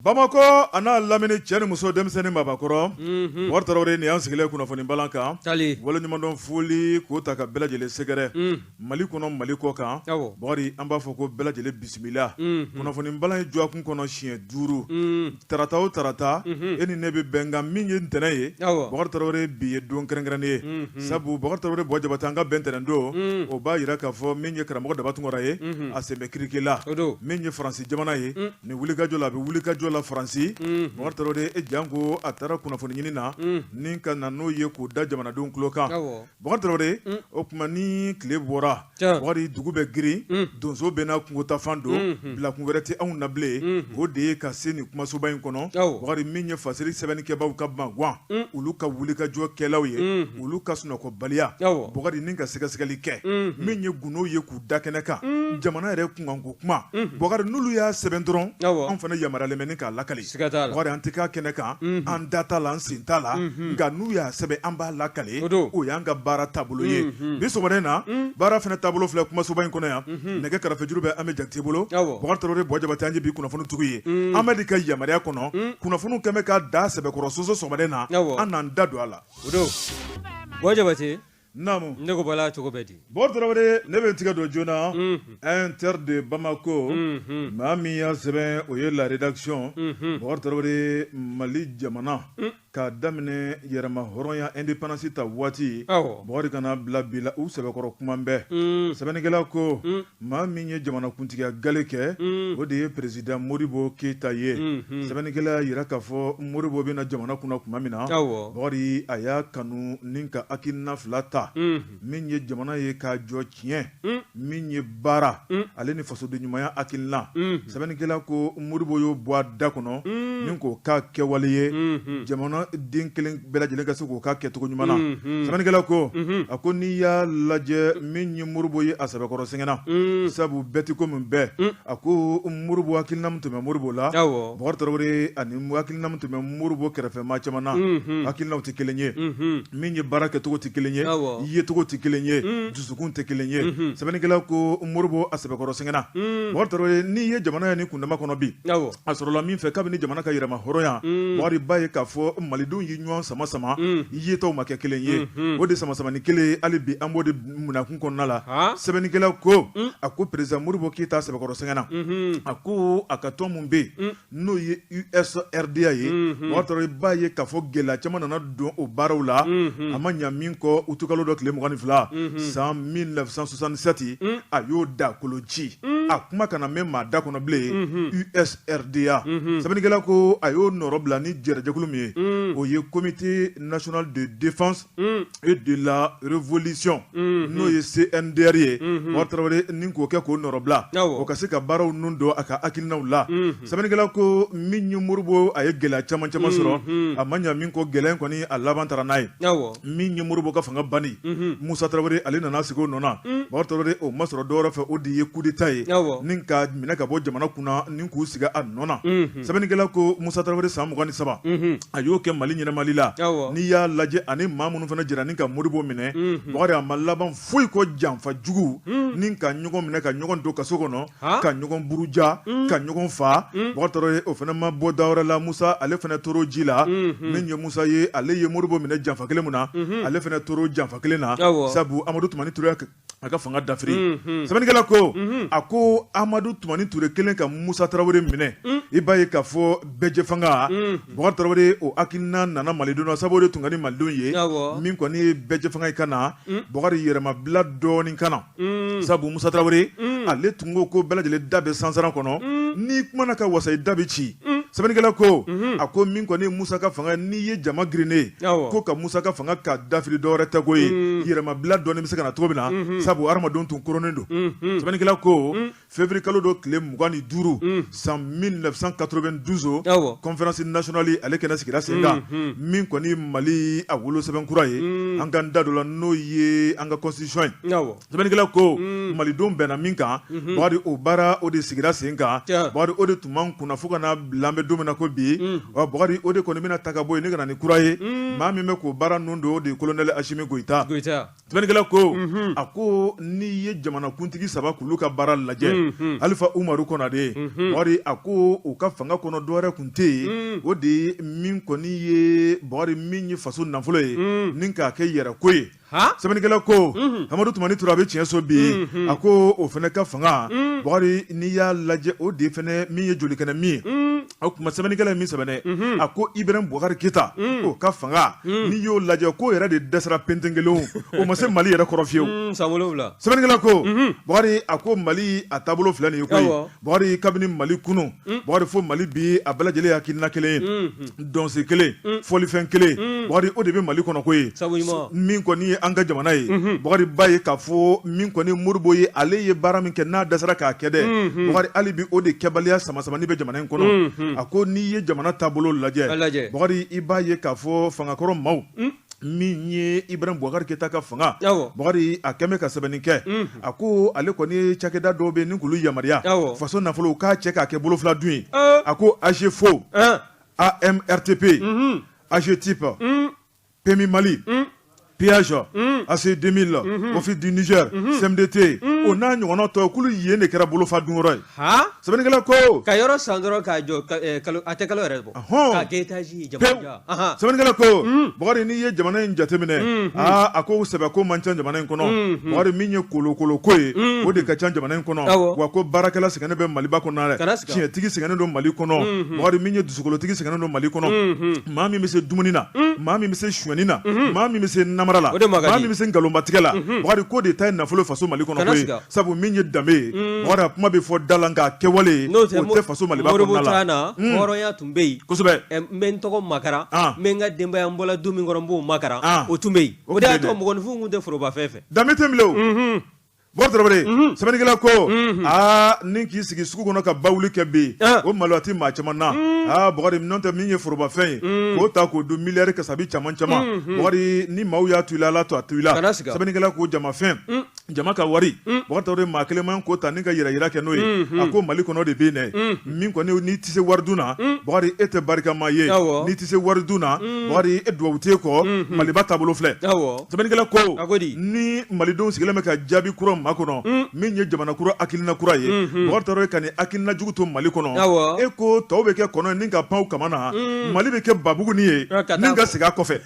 Bamako ana lamini cɛ ni muso denmisɛnnin babakɔrɔ Bɔkari Tarawele ni y'an sigilen kunnafoni balan kan wale ɲumandɔn foli k'o ta ka bɛɛ lajɛlen sɛgɛrɛ Mali kɔnɔ Mali kɔ kan Bɔkari an b'a fɔ ko bɛɛ lajɛlen bisimila kunnafoni balan ye jɔkun kɔnɔ siɲɛ 5 tarata o tarata e ni ne bɛ bɛnkan min ye ntɛnɛn ye Bɔkari Tarawele bi ye don kɛrɛnkɛrɛnnen ye sabu Bɔkari Tarawele bɔ jabate an ka bɛn ntɛnɛn don o b'a jira k'a fɔ min ye karamɔgɔ Dabatunkɔrɔ ye a sen bɛ kirike la min ye Faransi jamana ye ni wulikajɔ la a bɛ wulikajɔ la Faransi Bɔkari Tarawele e janko a taara kunnafoni ɲini na ni ka na n'o ye k'o da jamanadenw tulo kan Bɔkari Tarawele o tuma ni tile bɔra Bɔkari dugu bɛ girin donso bɛ n'a kungotafan don bilakun wɛrɛ tɛ anw na bilen o de ye ka se nin kumasoba in kɔnɔ Bɔkari min ye fasiri sɛbɛnnikɛbaaw ka banguwan olu ka wulikajɔkɛlaw ye olu ka sunɔgɔbaliya Bɔkari ni ka sɛgɛsɛgɛli kɛ min ye gundo ye k'u da kɛnɛ kan jamana yɛrɛ kunkanko kuma Bɔkari n'olu y'a sɛbɛn dɔrɔn anw fana yamaruyalen bɛ ni k'a lakali Bɔkari an tɛ k'a kɛnɛ kan an da t'a la an sen t'a la nka n'u y'a sɛbɛn an b'a lakale o y'an ka baara taabolo ye bi sɔgɔmada in na baara fana taabolo filɛ kumasoba in kɔnɔ yan nɛgɛ kɛrɛfɛjuru bɛ Ame Jakite bolo Bɔkari Tarawele bɔ jabate an ye bi kunnafoni tugu ye Amadi ka yamaruya kɔnɔ kunnafoniw kɛmɛ ka da sɛbɛkɔrɔ soso sɔgɔmada in na an n'an da don a la o don bɔ jabate Naamu ne ko bala cogo bɛ di Bɔkari Tarawele ne bɛ tigɛ don joona Inter de Bamako maa min y'a sɛbɛn o ye la rédaction Bɔkari Tarawele Mali jamana k'a daminɛ yɛrɛma hɔrɔnya indépendance ta waati Bɔkari kana bila bi la u sɛbɛkɔrɔ kuma bɛɛ sɛbɛnnikɛla ko maa min ye jamanakuntigiya gale kɛ o de ye président Modibo Keyita ye sɛbɛnnikɛla yira k'a fɔ Modibo bɛna jamana kunna kuma min na Bɔkari a y'a kanu ni ka hakilina fila ta min ye jamana ye k'a jɔ tiɲɛ min ye baara ale ni fasoden ɲumanya hakilina sɛbɛnnikɛla ko Modibo y'o bɔ a da kɔnɔ ni k'o k'a kɛwale ye jamana den kelen bɛɛ lajɛlen ka se k'o k'a kɛcogo ɲuman na sɛbɛnnikɛla ko a ko n'i y'a lajɛ min ye Modibo ye a sɛbɛkɔrɔ sɛgɛnna sabu bɛɛ ti ko min bɛɛ a ko Modibo hakilina min tun bɛ Modibo la Bɔkari Tarawele ani hakilina min tun bɛ Modibo kɛrɛfɛmaa caman na hakilinaw tɛ kelen ye min ye baara kɛcogo tɛ kelen ye yecogo tɛ kelen ye dusukun tɛ kelen ye sɛbɛnnikɛla ko Modibo a sɛbɛkɔrɔ sɛgɛnna Bɔkari Tarawele n'i ye jamana ye ni kundama kɔnɔ bi a sɔrɔla min fɛ kabini jamana ka yɛrɛma hɔrɔnya Bɔkari ba ye k'a fɔ malidenw ye ɲɔgɔn sama sama yetaw ma kɛ kelen ye o de sama sama ni kelen hali bi an b'o de munakun kɔnɔna la sɛbɛnnikɛla ko a ko président Modibo Keyita sɛbɛkɔrɔ sɛgɛnna a ko a ka tɔn mun bɛ yen n'o ye USRDA ye Bɔkari Tarawele ba ye k'a fɔ gɛlɛya caman nana don o baaraw la a ma ɲa min kɔ utukalo dɔ tile 22 san 1967 a y'o da koloci a kuma kana mɛn maa da kɔnɔ bilen USRDA sɛbɛnnikɛla ko a y'o nɔrɔ bila ni jɛrɛjɛkulu min ye o ye comité national de défense et de la révolution n'o ye CNDR ye Bɔkari Tarawele ni k'o kɛ k'o nɔrɔ bila o ka se ka baaraw nun don a ka hakilinaw la sɛbɛnnikɛla ko min ye Modibo a ye gɛlɛya caman caman sɔrɔ a ma ɲa min kɔ gɛlɛya kɔni a laban taara n'a ye min ye Modibo ka fanga banni Musa Tarawele ale nana sigi o nɔ na Bɔkari Tarawele o ma sɔrɔ dɔwɛrɛ fɛ o de ye coup d'état ye ni ka minɛ ka bɔ jamana kunna ni k'u sigi a nɔ na sɛbɛnnikɛla ko Musa Tarawele san 23 a y'o kɛ Mali ɲɛnamali la n'i y'a lajɛ ani maa minnu fana jɛra ni ka Modibo minɛ Bɔkari a ma laban foyi kɔ janfa jugu ni ka ɲɔgɔn minɛ ka ɲɔgɔn don kaso kɔnɔ ka ɲɔgɔn buruja ka ɲɔgɔn fa Bɔkari Tarawele o fana ma bɔ dawɛrɛ la Musa ale fana tor'o ji la min ye Musa ye ale ye Modibo minɛ janfa kelen mun na ale fana tor'o janfa kelen na sabu Amadu Tumani Ture a ka fanga dafiri sɛbɛnnikɛla ko a ko Amadu Tumani Ture kelen ka Musa Tarawele minɛ i b'a ye k'a fɔ bɛɛjɛ fanga Bɔkari Tarawele o hakilina nana malidenw na sabu o de tun ka di malidenw ye min kɔni ye bɛɛjɛ fanga in ka na Bɔkari yɛrɛmabila dɔɔnin ka na sabu Musa Tarawele ale tun ko bɛɛ lajɛlen da bɛ sansaran kɔnɔ n'i kumana ka wasa i da bɛ ci sɛbɛnnikɛla ko a ko min kɔni ye Musa ka fanga n'i ye jama girinnen ko ka Musa ka fanga ka dafiri dɔwɛrɛ tɛ ko ye yɛrɛmabila dɔɔnin bɛ se ka na cogo min na sabu hadamadenw tun koronnen don sɛbɛnnikɛla ko février kalo dɔ tile 25 san 1992 conférence nationale ale kɛnɛ sigira sen kan min kɔni Mali a wolo sɛbɛn kura ye an ka da dɔ la n'o ye an ka constitution ye sɛbɛnnikɛla ko Malidenw bɛnna min kan Bɔkari o baara o de sigira sen kan Bɔkari o de tun man kunna fo ka na bila bɛ don min na ko bi Bakari o de kɔni bɛna ta ka bɔ yen ni kana ni kura ye maa min bɛ k'o baara ninnu don o de ye colonel Asimi Goyita sɛbɛnnikɛla ko a ko n'i ye jamanakuntigi 3 k'olu ka baara lajɛ Alifa Umaru Konate Bakari a ko u ka fanga kɔnɔ dɔ wɛrɛ tun tɛ yen o de ye min kɔni ye Bakari min ye faso nafolo ye ni k'a kɛ yɛrɛ ko ye sɛbɛnnikɛla ko Amadu Tumani Ture a bɛ tiɲɛ so bi a ko o fana ka fanga Bakari n'i y'a lajɛ o de fana min ye jolikɛnɛ min ye o kuma sɛbɛnnikɛla min sɛbɛnɛ a ko Ibrahim Boubacar Keita o ka fanga n'i y'o lajɛ ko yɛrɛ de dɛsɛra penten kelen o ma se Mali yɛrɛ kɔrɔ fiyewu sɛbɛnnikɛla ko Bakari a ko Mali a taabolo filɛ nin ye koyi Bakari kabini Mali kunu Bakari fo Mali bi a bɛɛ lajɛlen hakilina kelen ye dɔnse kelen fɔlifɛn kelen Bakari o de bɛ Mali kɔnɔ koyi min kɔni ye an ka jamana ye Bakari ba ye k'a fɔ min kɔni Moribo ye ale ye baara min kɛ n'a dɛsɛra k'a kɛ dɛ Bakari hali bi o de kɛbaliya sama-samani bɛ jamana in kɔnɔ a ko n'i ye jamana taabolo lajɛ Bakari i b'a ye k'a fɔ fangakɔrɔ maaw min ye Ibrahim Boubacar Keita ka fanga Bakari a kɛmɛ ka sɛbɛnni kɛ a ko ale kɔni ye cakɛda dɔw bɛ nin k'olu yamaruya faso nafolo k'a cɛ k'a kɛ bolofila dun ye a ko AGFO AMRTP AGTIP PMI Mali Piage, AC 2000, Office du Niger, CMDT, o n'a ɲɔgɔnna tɔ k'olu yen de kɛra bolofa dunyɔrɔ ye. Sɛbɛnnikɛla ko. Ka yɔrɔ san dɔrɔn k'a jɔ a tɛ kalo yɛrɛ bɔ. K'a kɛ étage jamana. Sɛbɛnnikɛla ko. Bakari n'i ye jamana in jateminɛ a ko sɛbɛ ko man ca jamana in kɔnɔ Bakari min ye kolokolo ko ye o de ka ca jamana in kɔnɔ wa ko baarakɛla sɛgɛnnen bɛ Maliba kɔnɔ dɛ tiɲɛtigi sɛgɛnnen don Mali kɔnɔ Bakari min ye dusukolotigi sɛgɛnnen don Mali kɔnɔ maa min bɛ se dumuni na maa min bɛ se suɲɛni na maa min bɛ se maa min bɛ se nkalonbatigɛ la Bakari ko de ta ye nafolo faso Mali kɔnɔ ko ye sabu min ye danbe ye Bakari a kuma bɛ fɔ da la nka kɛwale o tɛ faso Maliba kɔnɔna la hɔrɔnya tun bɛ yen kosɛbɛ n bɛ n tɔgɔ makara n bɛ n ka denbaya n bɔla du min kɔnɔ n b'o makara o tun bɛ yen o de y'a to mɔgɔninfin tun tɛ foroba fɛn fɛ danbe tɛ bilen o Bakari Tarawele sɛbɛnnikɛla ko ni k'i sigi sugu kɔnɔ ka bawuli kɛ bi o maloya tɛ maa caman na Bakari n'o tɛ min ye forobafɛn ye k'o ta k'o don miliyari kasabi caman Bakari ni maaw y'a to i la Ala to a to i la sɛbɛnnikɛla ko jamafɛn jama ka wari Bakari Tarawele maa kelen man k'o ta ni ka yɛrɛ yira kɛ n'o ye a ko Mali kɔnɔ de bɛ yen dɛ min kɔni n'i tɛ se wari dun na Bakari e tɛ barikama ye n'i tɛ se wari dun na Bakari e duwawu t'e kɔ Maliba taabolo filɛ sɛbɛnnikɛla ko ni Malidenw sigilen bɛ ka jaabi kura ma kɔnɔ min ye jamana kura hakilina kura ye Bakari Tarawele ka nin hakilina jugu to Mali kɔnɔ e ko tɔw bɛ kɛ kɔnɔ ni ka panw kama na Mali bɛ kɛ babuguni ye ni ka segin a kɔfɛ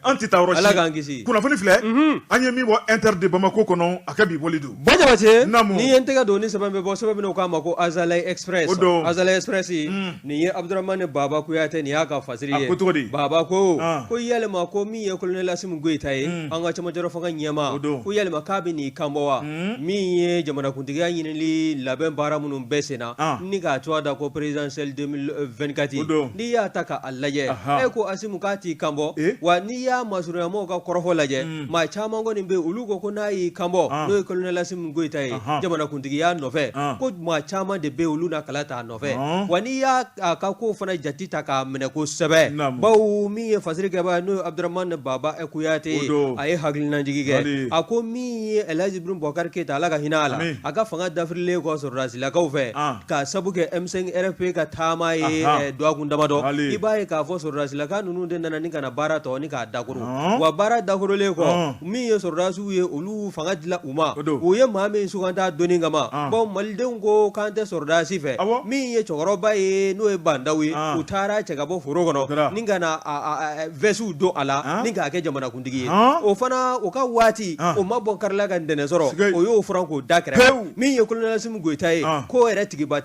an tɛ taa yɔrɔ si kunnafoni filɛ an ye min bɔ Inter de Bamako kɔnɔ a kɛ bi bɔli don Ba Jabate n'i ye n tɛgɛ don ni sɛbɛn bɛ bɔ sɛbɛn min k'a ma ko Azalaï Express Azalaï Express nin ye Abdramane Baba Kuyate nin y'a ka fasiri ye a ko cogo di Baba ko yalima ko min ye colonel Assimi Goyita ye an ka cɛmancɛrɔ fanga ɲɛma ko yalima k'a bɛ n'i kanbɔ wa min ye jamanakuntigiya ɲinili labɛn baara minnu bɛɛ sen na ni k'a to a da ko présidentielle 2024 n'i y'a ta k'a lajɛ e ko Assimi k'a t'i kanbɔ wa n'i y'a masurunyamɔgɔw ka kɔrɔfɔ lajɛ maa caman kɔni bɛ olu ko n'a y'i kanbɔ n'o ye colonel Assimi Goyita ye jamanakuntigiya nɔfɛ ko maa caman de bɛ olu na kala t'a nɔfɛ wa n'i y'a ka ko fana jate ta k'a minɛ kosɛbɛ bawo min ye fasiri kɛbaa n'o ye Abdramane Baba Kuyate ye a ye hakilinajigi kɛ a ko min ye Elhaji Ibrahim Boubacar Keita Ala ka hinɛ a la a ka fanga dafirilen kɔ sɔrɔdasilakaw fɛ k'a sabu kɛ M5 RFP ka taama ye dɔgɔkun damadɔ i b'a ye k'a fɔ sɔrɔdasilaka ninnu de nana ni ka na baara tɔ ni k'a dakoro wa baara dakorolen kɔ min ye sɔrɔdasiw ye olu fanga dilan u ma u ye maa min suganta donni kama bon malidenw ko k'an tɛ sɔrɔdasi fɛ min ye cɛkɔrɔba ye n'o ye bandaw ye u taara cɛ ka bɔ foro kɔnɔ ni ka na vɛsiw don a la ni k'a kɛ jamanakuntigi ye o fana o ka waati o ma bɔ karila ka ntɛnɛn sɔrɔ o y'o furan k'o da kɛrɛfɛ min ye colonel Assimi Goyita ye k'o yɛrɛ tigiba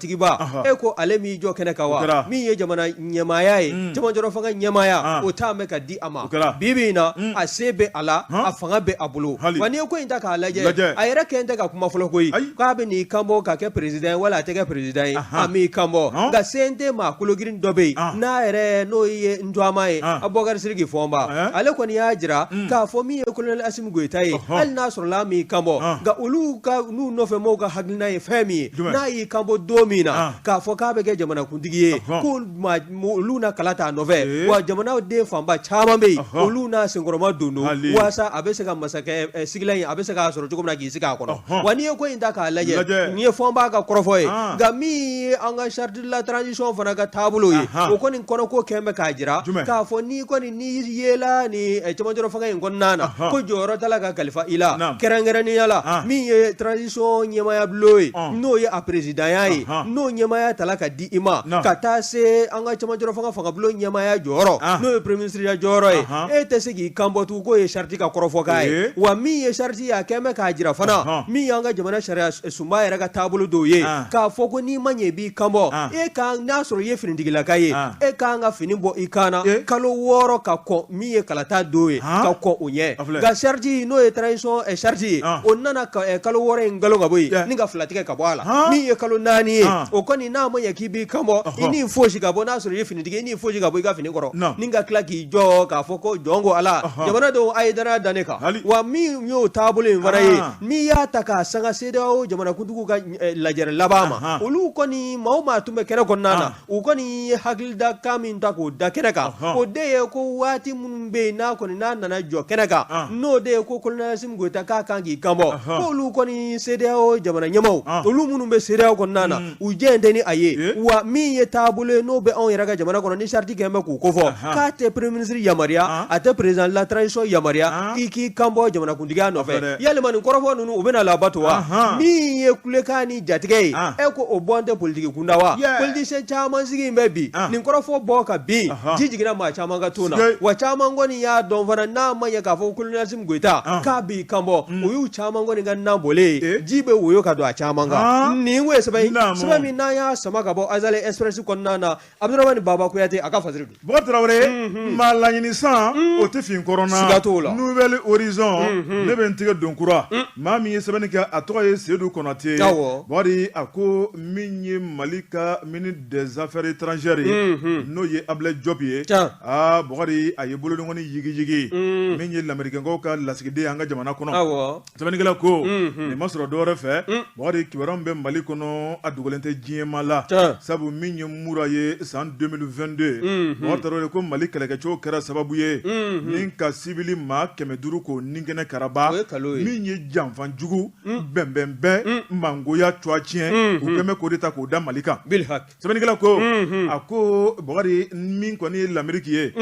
e ko ale m'i jɔ kɛnɛ kan wa min ye jamana ɲɛmaaya ye cɛmancɛrɔ fanga ɲɛmaaya o t'a mɛn ka di a ma bi bi in na a se bɛ a la a fanga bɛ a bolo wa n'i ye ko in ta k'a lajɛ a yɛrɛ kɛn tɛ ka kuma fɔlɔ koyi k'a bɛ n'i kanbɔ ka kɛ président ye wala a tɛ kɛ président ye a m'i kanbɔ nka CNT maa kologirin dɔ bɛ yen n'a yɛrɛ n'o ye Nduama ye Abubakar Sidiki Fɔnba ale kɔni y'a jira k'a fɔ min ye colonel Assimi Goyita ye hali n'a sɔrɔla a m'i kanbɔ ga olu ka nu nɔfɛ mɔgɔw ka hakilina ye fɛn min ye n'a y'i kanbɔ don min na k'a fɔ k'a bɛ kɛ jamanakuntigi ye ko olu na kala t'a nɔfɛ wa jamanaden fanba caman bɛ yen olu n'a senkɔrɔma don walasa a bɛ se ka masakɛ sigilan in a bɛ se k'a sɔrɔ cogo min na k'i sigi a kɔnɔ wa n'i ye ko in ta k'a lajɛ nin ye fɔnba ka kɔrɔfɔ ye nka min ye an ka charte de la transition fana ka taabolo ye o kɔni kɔnɔ ko kɛn bɛ k'a jira k'a fɔ n'i kɔni n'i yela ni cɛmancɛ fanga in kɔnɔna na ko jɔyɔrɔ t'a la ka kalifa i la kɛrɛnkɛrɛnnenya la min ye transition ɲɛmaya bulon ye n'o ye a présidentya ye n'o ɲɛmaya tala ka di i ma ka taa se an ka cɛmancɛ fanga bulon ɲɛmaya jɔyɔrɔ n'o ye premier ministre ya jɔyɔrɔ ye e tɛ se k'i kanbɔ tugun k'o ye charte ka kɔrɔfɔ k'a ye wa min ye charte ye a kɛn bɛ k'a jira fana min y'an ka jamana sariya sunba yɛrɛ ka taabolo dɔw ye k'a fɔ ko n'i ma ɲɛ i b'i kanbɔ e kan n'a sɔrɔ i ye finitigilaka ye e kan ka fini bɔ i kan na kalo 6 ka kɔ min ye kalata don ye ka kɔ o ɲɛ nka charte n'o ye transition charte ye o nana kalo 6 in nkalon ka bɔ yen ni ka 2 tigɛ ka bɔ a la min ye kalo 4 ye o kɔni n'a ma ɲɛ k'i b'i kanbɔ i ni fosi ka bɔ n'a sɔrɔ i ye finitigi i ni fosi ka bɔ i ka fini kɔrɔ ni ka tila k'i jɔ k'a fɔ ko jɔn ko ala jamana dɔw a ye danaya da ne kan wa min y'o taabolo in fana ye n'i y'a ta k'a sanga CEDEAO jamanakuntigiw ka lajɛrɛ laban ma olu kɔni maa o maa tun bɛ kɛnɛ kɔnɔna na u kɔni ye hakilida kan min ta k'o da kɛnɛ kan o de ye ko waati minnu bɛ yen n'a nana jɔ kɛnɛ kan n'o de ye ko colonialisme Goyita k'a kan k'i kanbɔ k'olu kɔni CEDEAO jamana ɲɛmaw olu minnu bɛ CEDEAO kɔnɔna na u jɛn tɛ ni a ye wa min ye taabolo ye n'o bɛ anw yɛrɛ ka jamana kɔnɔ ni charte kɛn bɛ k'u kofɔ k'a tɛ premier ministre yamaruya a tɛ président de la transition yamaruya i k'i kanbɔ jamanakuntigiya nɔfɛ yalima nin kɔrɔfɔ ninnu u bɛna labato wa min ye kulekan ni jatigɛ ye e ko o bɔ n tɛ politiki kunda wa politicien caman sigi in bɛ bi nin kɔrɔfɔ bɔ ka bin ji jiginna maa caman ka ton na wa caman kɔni y'a dɔn fana n'a ma ɲɛ k'a fɔ colonialisme Goyita k'a b'i kanbɔ o y'u caman kɔni ka nan bɔlen ye ji bɛ woyo ka don a caman kan nin ko ye sɛbɛn min n'an y'a sama ka bɔ Azali Express kɔnɔna na Abdurahmani Baba Kuyate a ka fasiri don Bɔkari Tarawele maa laɲini san o tɛ fin kɔrɔna siga t'o la Nouvelle Horizon ne bɛ n tigɛ don kura maa min ye sɛbɛnni kɛ a tɔgɔ ye Seydou Konate Bɔkari a ko min ye Mali ka ministre des affaires étrangères ye n'o ye Ablaye Diop ye Bɔkari a ye bolodengɔni yigiyigi min ye lamɛrikɛnkaw ka lasigiden an ka jamana kɔnɔ sɛbɛnnikɛla ko nin ma sɔrɔ dɔwɛrɛ fɛ Bɔkari kibaruya min bɛ Mali kɔnɔ a dogolen tɛ diɲɛma la sabu min ye mura ye san 2022 Bɔkari Tarawele ko Mali kɛlɛkɛcogo kɛra sababu ye ni ka sibili maa 500 k'o ninkɛnɛ karaba min ye janfanjugu bɛnbɛnbɛn mangoya cuwa tiɲɛ u kɛn bɛ k'o de ta k'o da Mali kan sɛbɛnnikɛla ko a ko Bɔkari min kɔni ye l'Amérique ye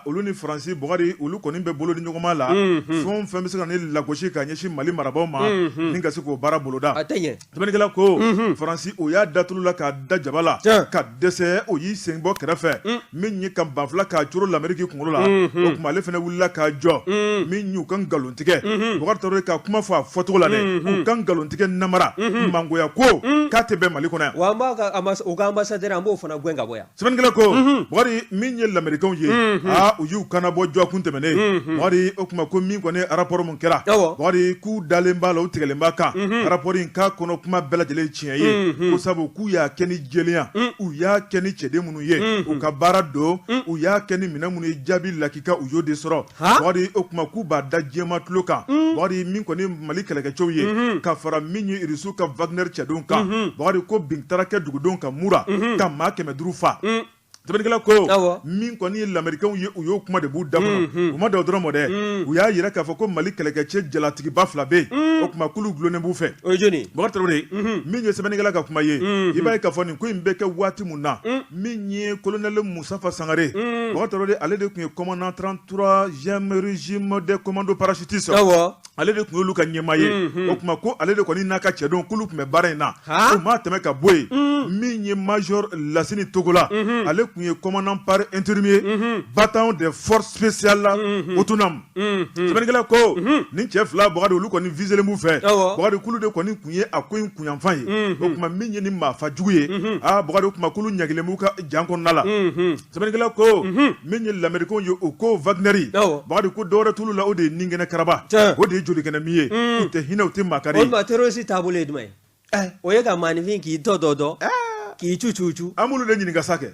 olu ni Faransi Bɔkari olu kɔni bɛ bolo di ɲɔgɔnma la fɛn fɛn bɛ se ka ne lagosi ka ɲɛsin Mali marabaaw ma ni ka se k'o baara boloda sɛbɛnnikɛla ko Faransi o y'a datulu la k'a da jaba la ka dɛsɛ o y'i sen bɔ kɛrɛfɛ min ye ka banfula k'a coro l'Amérique kunkolo la o tuma ale fana wulila k'a jɔ min y'u ka nkalon tigɛ Bɔkari Tarawele ka kuma fɔ a fɔcogo la dɛ u ka nkalon tigɛ namara mangoya ko k'a tɛ bɛn Mali kɔnɔ yan wa u ka ambassadeur an b'o fana gɛn ka bɔ yan sɛbɛnnikɛla ko Bɔkari min ye l'Américain ye u y'u kana bɔ jɔ kun tɛmɛnen Bɔkari o tuma ko min kɔni rapport mun kɛra Bɔkari k'u dalen b'a la u tigɛlen b'a kan rapport in k'a kɔnɔ kuma bɛɛ lajɛlen tiɲɛ ye ko sabu k'u y'a kɛ ni jɛlenya u y'a kɛ ni cɛden minnu ye u ka baara don u y'a kɛ ni minɛn minnu ye jaabi lakika u y'o de sɔrɔ Bɔkari o tuma k'u b'a da diɲɛma tulo kan Bɔkari min kɔni Mali kɛlɛkɛcɛw ye ka fara min ye Irisu ka Wagner cɛdenw kan Bɔkari ko bin taara kɛ dugudenw ka mura ka maa 500 fa sɛbɛnnikɛla ko min kɔni ye l'Américain ye u y'o kuma de b'u da kɔnɔ u ma da o dɔrɔn ma dɛ u y'a yira k'a fɔ ko Mali kɛlɛkɛcɛ jalatigiba 2 bɛ yen o tuma k'olu gulonnen b'u fɛ o ye jɔni Bɔkari Tarawele min ye sɛbɛnnikɛla ka kuma ye i b'a ye k'a fɔ nin ko in bɛ kɛ waati mun na min ye colonel Musafa Sangare Bɔkari Tarawele ale de tun ye commandant 33e régime des commandos parachutistes ale de tun y'olu ka ɲɛmaa ye o tuma ko ale de kɔni n'a ka cɛdenw k'olu tun bɛ baara in na o ma tɛmɛ ka bɔ yen min ye major Lassini Togola ale tun ye commandant par intérimaire bataillon des forces spéciales autonomes sɛbɛnnikɛla ko nin cɛ 2 Bɔkari olu kɔni viselen b'u fɛ Bɔkari kulu de kɔni tun ye a ko in kunyanfan ye o tuma min ye ni maafa jugu ye Bɔkari o tuma kulu ɲagilen b'u ka jan kɔnɔna la sɛbɛnnikɛla ko min ye l'Américain ye o ko Wagneri Bɔkari ko dɔwɛrɛ t'olu la o de ye ninkɛnɛ karaba o de ye jolikɛnɛ min ye u tɛ hinɛ u tɛ makari o tuma terroriste taabolo ye jumɛn ye o ye ka maanifin k'i tɔ dɔ k'i cu an b'olu de ɲininka sa kɛ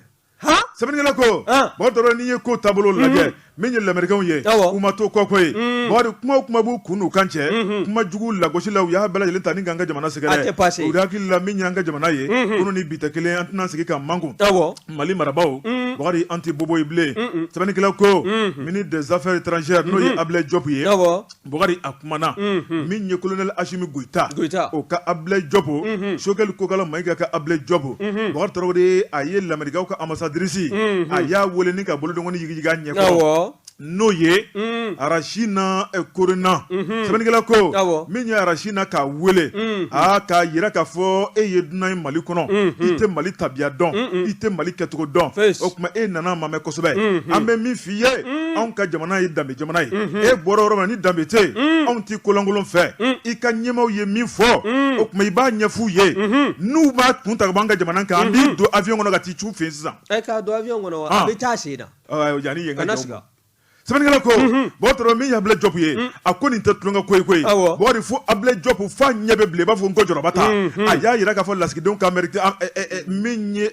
sɛbɛnnikɛla ko bɔn dɔrɔn n'i ye ko taabolo lajɛ min ye lamɛrikɛnw ye u ma to kɔkɔ ye bɔn kuma o kuma b'u kun n'u kan cɛ kuma jugu lagosi la u y'a bɛɛ lajɛlen ta ni k'an ka jamana sɛgɛrɛ u hakili la min y'an ka jamana ye olu ni bi tɛ kelen an tɛna sigi ka mankun Mali marabaw Bakari an tɛ bobo ye bilen sɛbɛnnikɛla ko ministre des affaires étrangères n'o ye Ablaye Diop ye Bakari a kumana min ye colonel Assimi Goïta o ka Ablaye Diop Choguel Kokala Maïga ka Ablaye Diop Bakari Traoré a ye lamɛrikɛnw ka ambassadrice a y'a wele ni ka bolodengɔni yigiyigi a ɲɛkɔrɔ n'o ye Arachina Korena sɛbɛnnikɛla ko min ye Arachina k'a wele k'a yira k'a fɔ e ye dunan ye Mali kɔnɔ i tɛ Mali tabiya dɔn i tɛ Mali kɛcogo dɔn o tuma e nana ma mɛn kosɛbɛ an bɛ min f'i ye anw ka jamana ye danbe jamana ye e bɔra yɔrɔ min ni danbe tɛ yen anw t'i kolankolon fɛ i ka ɲɛmaaw ye min fɔ o tuma i b'a ɲɛf'u ye n'u b'a kun ta ka bɔ an ka jamana kan an b'i don avion kɔnɔ ka t'i c'u fɛ yen sisan k'a don avion kɔnɔ wa a bɛ taa sen na yanni yen ka jɔ sɛbɛnnikɛla ko bɔn tɔrɔ min ye Ablaye Diop ye a ko nin tɛ tulonkɛ ko ye koyi bɔn fo Ablaye Diop fa ɲɛ bɛ bilen i b'a fɔ n ko jɔrɔba ta a y'a yira k'a fɔ lasigidenw ka min ye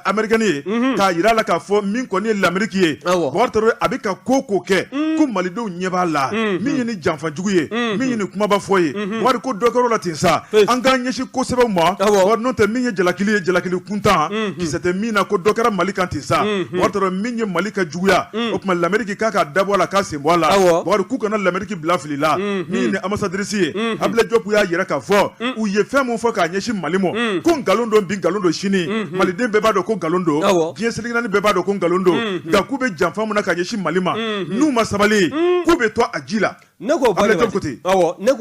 américain ye k'a yira a la k'a fɔ min kɔni ye l'Amérique ye bɔn tɔrɔ a bɛ ka ko kɛ ko malidenw ɲɛ b'a la min ye ni janfajugu ye min ye ni kumaba fɔ ye bɔn ko dɔ kɛr'o la ten sa an k'an ɲɛsin kosɛbɛ ma bɔn n'o tɛ min ye jalakili ye jalakili kuntan kisɛ tɛ min na ko dɔ kɛra Mali kan ten sa bɔn tɔrɔ min ye Mali ka juguya o tuma l'Amérique k'a ka dabɔ a la k'a sen bɔ a la Bakari k'u kana l'Amérique bila fili la min ye ambassadrice ye Ablaye Diop y'a yira k'a fɔ u ye fɛn mun fɔ k'a ɲɛsin Mali ma ko nkalon don bi nkalon don sini maliden bɛɛ b'a dɔn ko nkalon don diɲɛ selekinaani bɛɛ b'a dɔn ko nkalon don nka k'u bɛ janfa mun na k'a ɲɛsin Mali ma n'u ma sabali k'u bɛ to a ji la ne k'o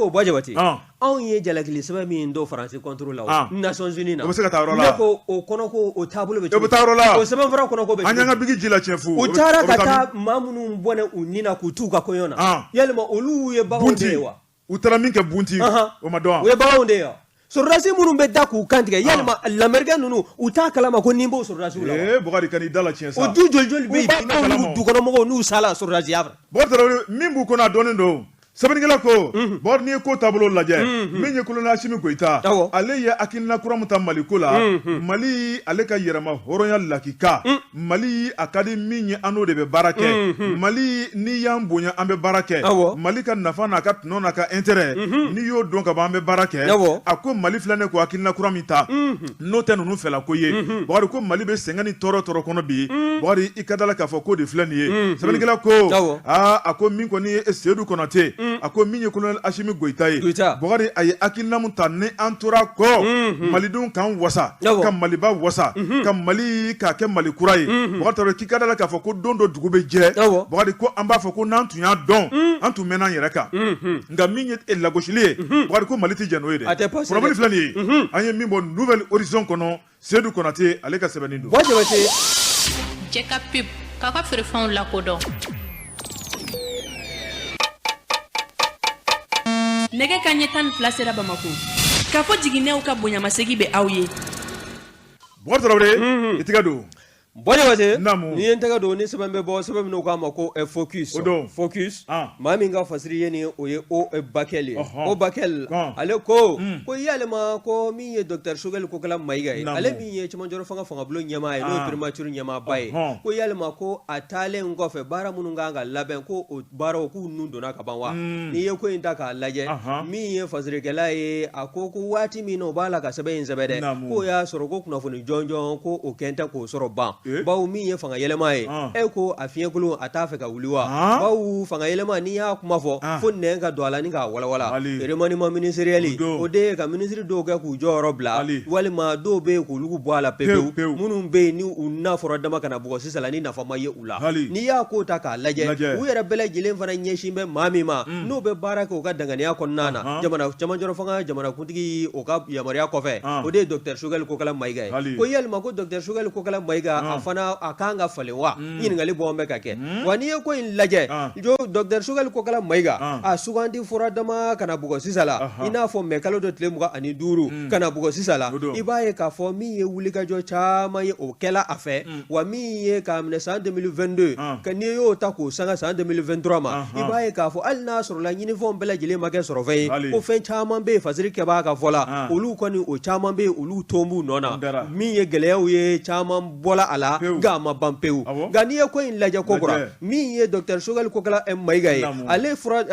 bɔ Jabate anw ye jalakili sɛbɛn min dɔw Faransi contre la Nations Unies na o bɛ se ka taa yɔrɔ la ne ko o kɔnɔ ko o taabolo bɛ o bɛ taa yɔrɔ la o sɛbɛn fɔra kɔnɔ ko bɛ an y'an ka bigi ji la tiɲɛ fu u taara ka taa maa minnu bɔnɛ u ni na k'u t'u ka kɔɲɔ na yalima olu ye baganw de ye wa u taara min kɛ bunti o ma dɔn u ye baganw de ye wa sɔrɔdasi minnu bɛ da k'u kantigɛ yalima lamɛrikɛn ninnu u t'a kalama ko nin b'o sɔrɔdasiw la Bakari ka n'i da la tiɲɛ sa o du joli bɛ yen n'u dukɔnɔmɔgɔw n'u sala sɔrɔdasiya Bakari min b'u kɔnɔ a dɔnnen don sɛbɛnnikɛla ko bɔn n'i ye ko taabolo lajɛ min ye colonel Assimi Goïta ale ye hakilina kura min ta Mali ko la Mali ale ka yɛrɛma hɔrɔnya lakika Mali a ka di min ye an n'o de bɛ baara kɛ Mali n'i y'an bonya an bɛ baara kɛ Mali ka nafa n'a ka tɔnɔ n'a ka intérêt n'i y'o dɔn ka ban an bɛ baara kɛ a ko Mali filɛ ne ko hakilina kura min ta n'o tɛ ninnu fɛla ko ye Bakari ko Mali bɛ sɛgɛn ni tɔɔrɔ kɔnɔ bi Bakari i ka da la k'a fɔ ko de filɛ nin ye sɛbɛnnikɛla ko a ko min kɔni ye Seydou Konate a ko min ye colonel Assimi Goïta ye Bakari a ye hakilina min ta ni an tora kɔ malidenw k'an wasa ka Maliba wasa ka Mali k'a kɛ Mali kura ye Bakari k'i ka da la k'a fɔ ko don dɔ dugu bɛ jɛ Bakari ko an b'a fɔ ko n'an tun y'a dɔn an tun mɛnna an yɛrɛ kan nka min ye lagosili ye Bakari ko Mali tɛ jɛn n'o ye dɛ kunnafoni filɛ nin ye an ye min bɔ Nouvelle Horizon kɔnɔ Seydou Konate ale ka sɛbɛnni don jɛ ka pub k'a ka feerefɛnw lakodɔn nɛgɛ kaɲɛ 10 sera Bamako k'a fɔ jiginɛw ka bonyamasegi bɛ aw ye Bakari Traoré i tɛgɛ don Bon Jabate n'i ye n tɛgɛ don ni sɛbɛn bɛ bɔ sɛbɛn minnu k'a ma ko focus focus maa min ka fasiri ye nin o ye O Bakel ye O Bakel ale ko yalima ko min ye Dr Choguel Kokala Maïga ye ale min ye cɛmancɛ fangabulon ɲɛmaa ye n'o ye primature ɲɛmaaba ye ko yalima ko a taalen kɔfɛ baara minnu kan ka labɛn ko o baaraw k'u nun donna ka ban wa n'i ye ko in ta k'a lajɛ min ye fasirikɛla ye a ko waati min na o b'a la ka sɛbɛn in sɛbɛn dɛ k'o y'a sɔrɔ ko kunnafoni jɔnjɔn ko o kɛn tɛ k'o sɔrɔ ban bawo min ye fanga yɛlɛma ye ko a fiɲɛkolon a t'a fɛ ka wuli wa bawo fanga yɛlɛma n'i y'a kuma fɔ fo nɛn ka don a la ni k'a walawala remaniement ministériel o de ye ka ministre dɔw kɛ k'u jɔyɔrɔ bila walima dɔw bɛ yen k'olu bɔ a la pewu minnu bɛ yen ni u n'a fɔra dama kana bugɔ sisan la ni nafa ma ye u la n'i y'a ko ta k'a lajɛ u yɛrɛ bɛɛ lajɛlen fana ɲɛsin bɛ maa min ma n'o bɛ baara kɛ u ka danganiya kɔnɔna na jamana cɛmancɛ fanga jamanakuntigi o ka yamaruya kɔfɛ o de ye Dr Choguel Kokala Maïga ye ko yalima ko Dr Choguel Kokala Maïga a fana a kan ka falen wa ɲininkali bɔ bɛ ka kɛ wa n'i ye ko in lajɛ Dr Choguel Kokala Maïga a sugandi fɔra dama kana bugɔ sisan la i n'a fɔ mɛ kalo dɔ tile 25 kana bugɔ sisan la i b'a ye k'a fɔ min ye wulikajɔ caman ye o kɛla a fɛ wa min ye k'a minɛ san 2022 ka n'i y'o ta k'o sanga san 2023 ma i b'a ye k'a fɔ hali n'a sɔrɔla ɲinifɛnw bɛɛ lajɛlen ma kɛ sɔrɔ fɛn ye ko fɛn caman bɛ yen fasiri kɛbaa ka fɔ la olu kɔni o caman bɛ yen olu ton b'u nɔ na min ye gɛlɛyaw ye caman bɔla a la la ga ma bampew gani ya ko in laja kokura mi ye docteur Choguel Kokala Maïga ye ale fura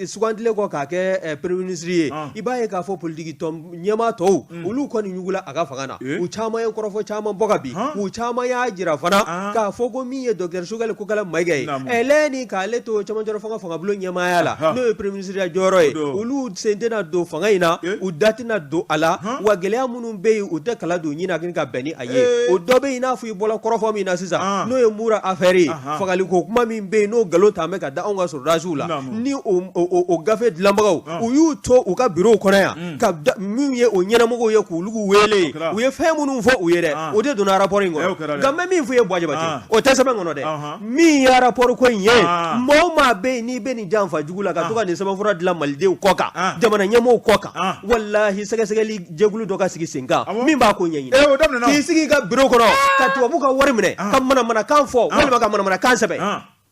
sugandile ko ka ke premier ministre ye ibaye ka fo politique tom nyama to ulu ko ni nyugula aga fagana u chama ye korofo chama boga bi u chama ya jira fana ka fo go mi ye docteur Choguel Kokala Maïga ye eleni ka le to chama joro fanga bulo nyama ya la no premier ministre ya joro ye ulu sentena do fanga ina u datina do ala wa gele munun be u de kala do nyina kin ka beni aye o dobe ina fu bola korofo mi na sisa no ye mura affaire fagali ko kuma min be no galo ta me ka da onga so rasula ni o gafe dilambagaw u yu to u ka bureau kono ya ka min ye o nyana mo ye ku lugu wele u ye fe munun fo u ye de o de dona rapport ngo gamme min fu ye boaje bati o tese ngono de mi ya rapport ko ye mo ma be ni jamfa jugula ka to ka ni sama fura dilam malde koka jamana nyamo koka wallahi sege li jegulu do ka sigi senga min ba ko nyi ki sigi ka bureau kono ka to bu ka wari mine kam mana kan fo wala ka mana kan sabe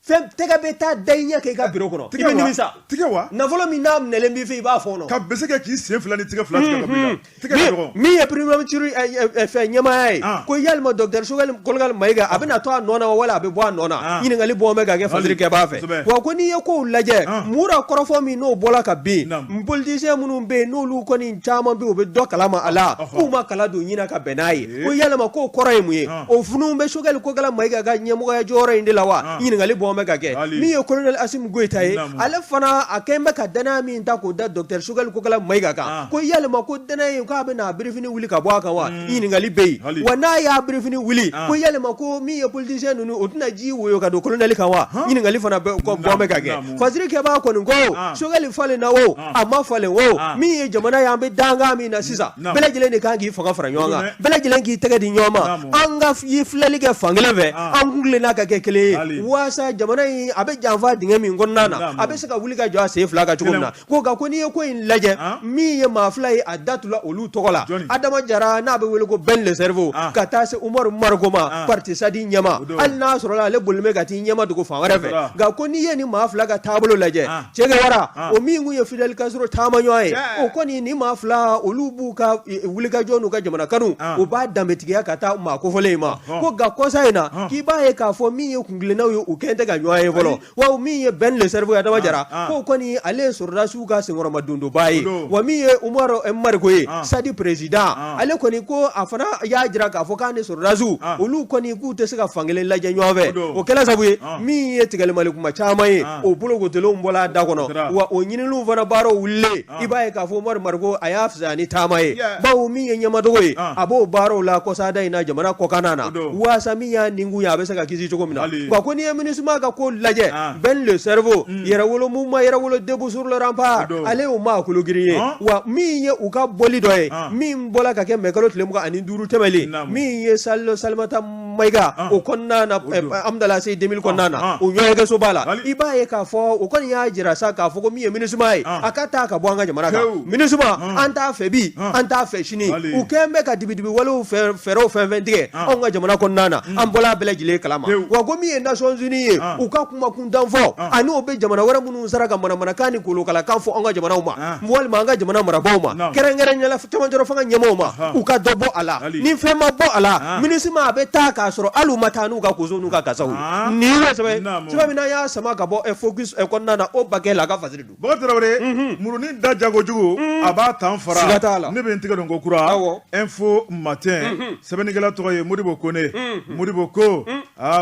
fem tega beta dainya ke ka bureau kono ibe nimisa tiga wa na volo mi nam ne lembi fi ba fono ka bese ke ki sen fulani tiga fulani ka bila tiga bureau mi e premier ministre fe nyama ai ko yalma docteur Choguel Kokala Maïga abina to nona wala be bo nona yini ngali bo mega ke fadri ke ba fe wa ko ni ko laje mura korofo mi no bola ka bi politicien munun be no lu ko ni chama bi o be do kala ma ala kuma kala do nyina ka benai ko yalma ko koray mu ye o funu be Choguel Kokala Maïga ga nyamo ga jore ndila wa yini ngali bo mega ke mi ye colonel Assimi Goïta ye ale fana akembe ka dana mi ta ko da docteur Choguel Kokala Maïga ka ko yalma ko dana ye ka be na briefing wuli ka bo aka wa yini ngali be wana ya briefing wuli ko yalma ko mi ye politicien nunu otuna ji woyo ka do colonel ka wa yini ngali fana ko bo mega ke faziri ke ba ko ngo Choguel fale na wo amma fale wo mi ye jamana ya be danga mi na sisa bele jele ne kan gi faga fara nyonga bele jele gi tege di nyoma anga yi flali ke fangleve angle na ka ke kele wasa jamana yi abe janfa dinga mi ngonnana abe saka wuli ka jwa se flaga chukumna ko ga ko ni ko in laje mi ye ma flai adatula olu tokola adama jara na be wele ko ben le cerveau ka ta se Umar Goma parti sadi nyama al nasro la le bulme ga ti nyama dugo fa wara fe ga ko ni ye ni ma flaga tablo laje chege wara o mi ngu ye Fidel Castro tamanyo ai o ko ni ma fla olu bu ka wuli ka jonu ka jamana kanu o ba dambe tiga ka ta ma ko fole ma ko ga ko sayna ki ba ye ka fo mi ye kungle na yo o kente ga nyoye volo wa mi ye ben le cerveau ya jara ko ni ale surra suka singoro madundo bayi wa mi ye Umaro Goye sadi president ale ko ni ko afana ya jira ka fo kan surra zu olu ko ni ku te sika fangele la nyove o kala sabu mi ye tigale malikum ma chama ye o bulo go telo mbola da kono wa o nyini lu vana baro wulle ibaye ka fo Margo ayaf zani tamaye ba o mi ye nyama dogoye abo baro la ko sada ina jamana ko kanana wa samiya ningu ya be saka kizi choko mina kwa ko ni ministre ka ko laje ben le cerveau yera wolo mumma yera wolo debout sur le rempart ale o ma ko logiriye wa mi ye u ka boli doye mi mbola ka ke mekalo tlemu ka ani duru temeli mi ye salmata Maïga o konna na amdala say 2000 konna na o nyoyega so bala ibaye ka fo o kon ya jira sa ka fo ko mi ye ministre mai akata ka boanga jamana ka ministre anta febi anta feshini u kembe ka dibidibi walo fero fenvendige onga jamana konna na ambola belejile kalama wa gomi ye Nations Unies u ka kuma kun danfo ani obe jamana wara munu saraka mana kani kolo kala kan fo onga jamana uma mwal manga jamana maraboma kerengere nyala tama joro fanga nyamoma u ka dobo ala ni fema bo ala ministre ma be ta ka soro alu matanu ka kuzo nu ka kasawu ni sabe mina ya sama ka bo focus e konna na o bagela ka fasidu bo trawre muruni da jago jugo aba tan fara ne be ntiga don go kura info matin sebenigala to ye Modibo Kone Modibo ko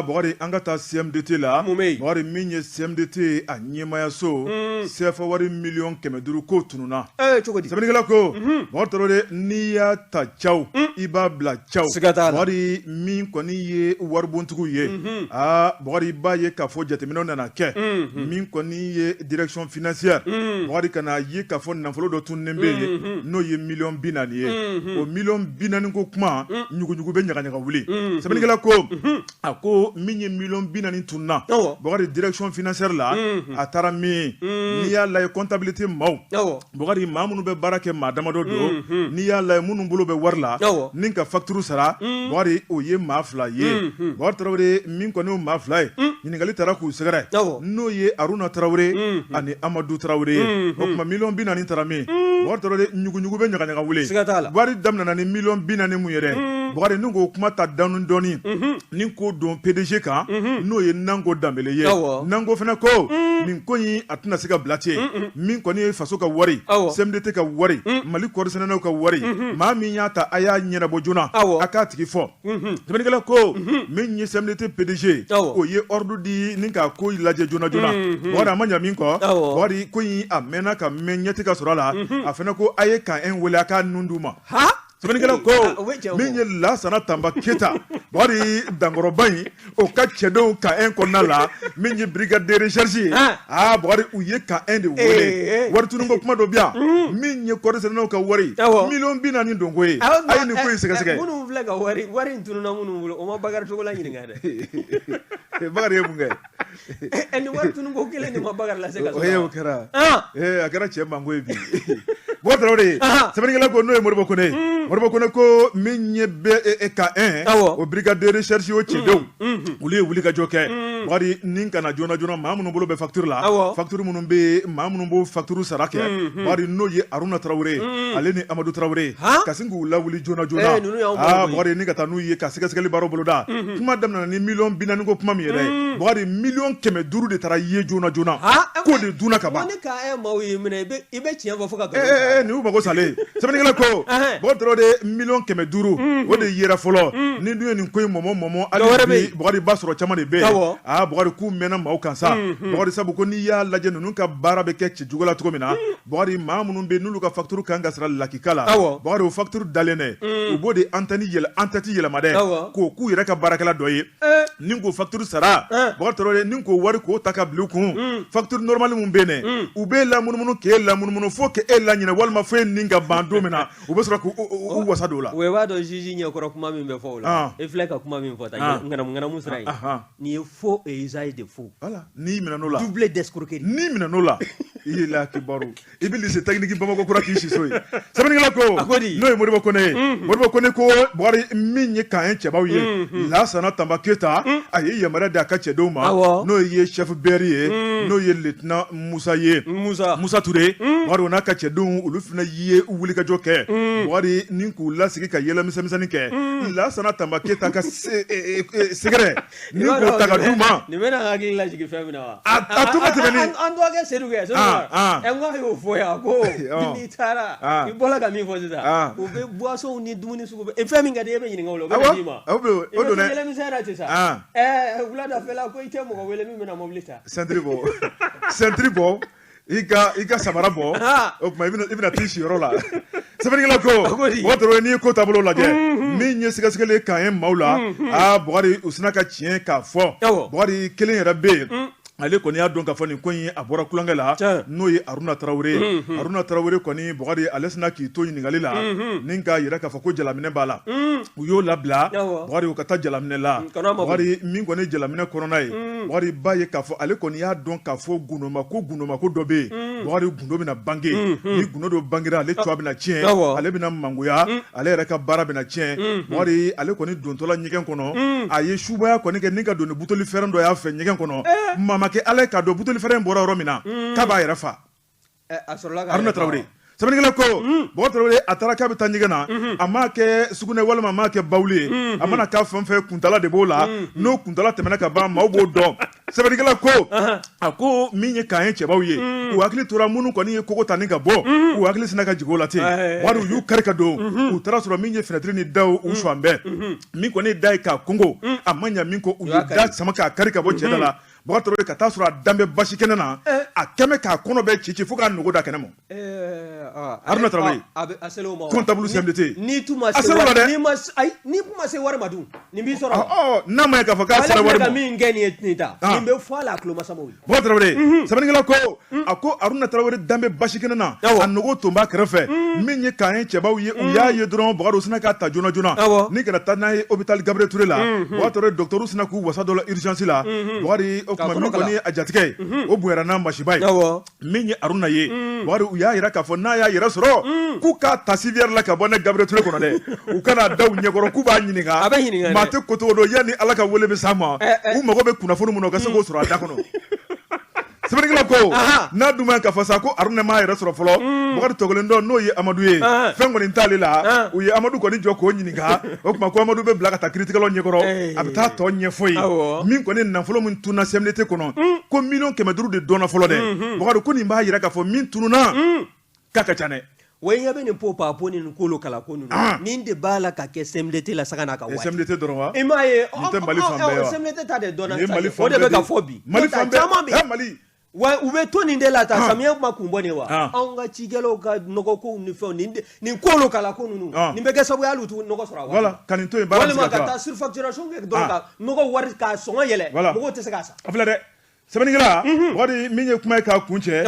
bogari angata CMDT la bogari minye CMDT a nyema ya so sefa wari million kemeduru ko tununa chogodi sebenigala ko bo trawre niya ta chaw iba bla chaw bogari min koni ye warbuntugu ye bogari ba ye ka fo jatemino na ke min koni ye direction financière bogari kana ye ka fo nafolo do tunnembe ye no ye million binani ye o million binani ko kuma nyugu be nyaga wuli sebenigala ko ako minye million binani tunna bogari direction financière la atara mi ni ya la comptabilité maw bogari mamunu be barake madama do ni ya la munu bulo be warla ninka facture sara bogari o ye mafla ye bogari trawre min ko no mafla ni ngali tara ku segere no ye Aruna Traoré ani Amadou Traoré o kuma million binani tarami bogari trawre nyugu be nyaga wuli bogari damna ni million binani mu yere bakari ni ko kuma ta danu dɔɔni ni ko don PDG kan n'o ye Nango Dambele ye Nango fana ko nin ko in a tɛna se ka bila ten min kɔni ye faso ka wari CMDT ka wari Mali kɔɔrisɛnɛnaw ka wari maa min y'a ta a y'a ɲɛnabɔ joona a k'a tigi fɔ sɛbɛnnikɛla ko min ye CMDT PDG o ye ordre di ni k'a ko lajɛ joona bakari a ma ɲɛ min kɔ bakari ko in a mɛnna ka mɛn ɲɛti ka sɔrɔ a la a fana ko a ye kan wele a k'a nun d'u ma sɛbɛnnikɛla ko min ye Lasana Tamba Keta bakari dankɔrɔba in o ka cɛdenw kan kɔnɔna la min ye brigade de recherche ye bakari u ye kan de wele wari tunun ko kuma dɔ bi yan min ye kɔɔrisɛnɛnaw ka wari $40 donko ye a ye nin ko in sɛgɛsɛgɛ minnu filɛ ka wari in tununna minnu bolo o ma Bakari Togola ɲininka dɛ bakari ye mun kɛ ni wari tunun ko kelen de ma Bakari lase ka o kɛra a kɛra cɛ manko ye bi bɔ Tarawele sɛbɛnnikɛla ko n'o ye Modibo Kone ko min ye ka o brigade de recherche o cɛdenw olu ye wuli ka jɔ kɛ bakari ni kana joona joona maa minnu bolo bɛ facture la facture minnu bɛ maa minnu b'o facture sara kɛ bakari n'o ye Aruna Tarawele ale ni Amadu Tarawele ka sin k'u lawuli joona joona bakari ni ka taa n'u ye ka sɛgɛsɛgɛli baaraw boloda kuma daminɛna ni $40 ko kuma min ye dɛ bakari $500 de taara ye joona joona k'o de dunna ka ban. ne ka maaw ye minɛ i bɛ tiɲɛ fɔ fo ka nin y'u mago salen sɛbɛnnikɛla ko bakari Tarawele $500 o de yera fɔlɔ ni dun ye nin ko in mɔmɔ ale bi bakari ba sɔrɔ caman de bɛ bakari k'u mɛnna maaw kan sa bakari sabu ko n'i y'a lajɛ ninnu ka baara bɛ kɛ cɛ jugu la cogo min na bakari maa minnu bɛ n'olu ka facture kan ka sara lakika la bakari o facture dalen dɛ u b'o de antenne yɛlɛma dɛ k'o k'u yɛrɛ ka baarakɛla dɔ ye ni k'o facture sara bakari Tarawele ni k'o wari k'o ta ka bila u kun facture normal mun bɛ yen u b'e lamunumunu k'e lamunumunu fo k'e laɲinɛ walima fo e nin ka ban don min na u bɛ sɔrɔ k'u wasa don o la. o b'a dɔn juge ɲɛkɔrɔ kuma min bɛ fɔ o la e filɛ ka kuma min fɔ tan ŋanamu sira ye nin ye faux et usage de faux n'i minɛ n'o la double d'escroquerie n'i minɛ n'o la i ye la kibaru i bɛ lycée technique Bamakɔ kura k'i si so ye sɛbɛnnikɛla ko n'o ye Modibo Kone ye Modibo Kone ko bakari min ye kan cɛbaw ye Lasana Tamba Keta a ye yamaruya di a ka cɛdenw ma n'o ye chef Bɛri ye n'o ye lieutenant Musa ye Musa Ture bakari o n'a ka cɛdenw olu fana ye wulikajɔ kɛ bakari ni k'u lasigi ka yɛlɛ misɛnmisɛnnin kɛ Lasana Tamba Keta ka sɛgɛrɛ ni k'o ta ka d'u ma nin bɛna hakili lajigin fɛn min na wa a tun bɛ tɛmɛ ni an dɔgɔkɛ Sedu kɛ n ko a y'o fɔ yan ko n'i taara i bɔra ka min fɔ sisan u bɛ boissons ni dumuni sugu bɛɛ fɛn min ka di e bɛ ɲininka o la o bɛ d'i ma o don dɛ yɛlɛmisɛn na ten sa wuladafɛla ko i tɛ mɔgɔ wele min bɛna mobili ta sɛntiri bɔ i ka samara bɔ o tuma i bɛna t'i siyɔrɔ la sɛbɛnnikɛla ko mɔgɔ Tarawele n'i ye ko taabolo lajɛ min ye sɛgɛsɛgɛli kan ye maaw la bakari u sina ka tiɲɛ k'a fɔ bakari kelen yɛrɛ bɛ yen ale kɔni y'a dɔn k'a fɔ nin ko in a bɔra kulonkɛ la n'o ye Aruna Tarawele Aruna Tarawele kɔni bakari ale sina k'i to ɲininkali la ni k'a yɛrɛ k'a fɔ ko jalaminɛ b'a la u y'o labila bakari u ka taa jalaminɛ la bakari min kɔni jalaminɛ kɔnɔna ye bakari ba ye k'a fɔ ale kɔni y'a dɔn k'a fɔ gundo ko dɔ bɛ yen bakari gundo bɛna bange ni gundo dɔ bangera ale cogoya bɛna tiɲɛ ale bɛna mangoya ale yɛrɛ ka baara bɛna tiɲɛ bakari ale kɔni dontɔla ɲɛgɛn kɔnɔ a ye subaya kɔni kɛ ni ka don ni butoli fɛrɛn dɔ y'a fɛ ɲɛgɛn kɔnɔ mama kɛ ala ka don butoli fɛrɛn bɔra yɔrɔ min na k'a b'a yɛrɛ fa Aruna Tarawele sɛbɛnnikɛla ko bakari Tarawele a taara k'a bɛ taa ɲɛgɛn na a m'a kɛ sugunɛ walima a m'a kɛ bawuli ye a mana k'a fɛn fɛn kuntala de b'o la n'o kuntala tɛmɛna ka ban maaw b'o dɔn sɛbɛnnikɛla ko a ko min ye kan ye cɛbaw ye u hakili tora minnu kɔni ye kogo ta ni ka bɔ u hakili sina ka jigin o la ten wari u y'u kari ka don u taara sɔrɔ min ye fenɛtiri ni daw u suwan bɛɛ min kɔni da ye k'a kongo a ma ɲa min kɔ u ye da sama k'a kari ka bɔ cɛ da la bakari Tarawele ka taa sɔrɔ a danbɛ basi kɛnɛ na a kɛmɛ k'a kɔnɔ bɛɛ ci fo k'a nogo da kɛnɛ ma Aruna Tarawele comptable CMDT n'i tun ma se wari ma dun nin b'i sɔrɔ n'a ma ye k'a fɔ k'a sera wari ma min kɛ nin ye nin ta nin bɛ fɔ a la a tulo masabaw ye bakari Tarawele sɛbɛnnikɛla ko a ko Aruna Tarawele danbɛ basi kɛnɛ na a nogo tun b'a kɛrɛfɛ min ye kan ye cɛbaw ye u y'a ye dɔrɔn bakari sina k'a ta joona joona ni kana taa n'a ye hôpital Gabriel Touré la bakari Tarawele docteur sina k'u wasa dɔ la urgence la bakari o tuma min kɔni ye a jatigɛ ye o bonyara n'a masiba ye min ye Aruna ye bakari u y'a yira k'a fɔ n'a y'a yɛrɛ sɔrɔ k'u k'a ta civière la ka bɔ ne Gabriel Touré kɔnɔ dɛ u kana da u ɲɛkɔrɔ k'u b'a ɲininka maa tɛ ko cogo dɔn yanni Ala ka wele bɛ s'a ma u mago bɛ kunnafoni mun na u ka se k'o sɔrɔ a da kɔnɔ sɛbɛnnikɛla ko n'a dun ma ka fɔ sa ko Haruna m'a yɛrɛ sɔrɔ fɔlɔ Bukari tɔgɔlen dɔ n'o ye Amadu ye fɛn kɔni t'ale la u ye Amadu kɔni jɔ k'o ɲininka o tuma ko Amadu bɛ bila ka taa kiiritigɛlaw ɲɛkɔrɔ a bɛ taa tɔ ɲɛfɔ ye min kɔni nafolo min tununa CMDT kɔnɔ ko 500,000 de dɔnna fɔlɔ dɛ Bukari ko nin b'a yira k'a fɔ min tununa k'a ka ca dɛ wa ɲɛ bɛ nin popa po nin kolo kala ko ninnu nin de b'a la ka kɛ CMDT la saga n'a ka waati CMDT dɔrɔn wa i m'a ye nin tɛ Mali fan bɛɛ wa CMDT ta de dɔnna o de bɛ ka fɔ bi Mali fan bɛɛ Mali wa u bɛ to nin de la ta samiya kuma kun bɔ nin wa anw ka cikɛlaw ka nɔgɔkow ni fɛnw nin kolo kala ko ninnu nin bɛ kɛ sababu ye hali u t'u nɔgɔ sɔrɔ a waati voilà ka nin to yen baara bɛ se ka walima ka taa surfacturation kɛ dɔrɔn ka nɔgɔ wari k'a sɔngɔ yɛlɛ mɔgɔw tɛ se k'a san a filɛ dɛ sɛbɛnnikɛla Bukari min ye kuma ye k'a kun cɛ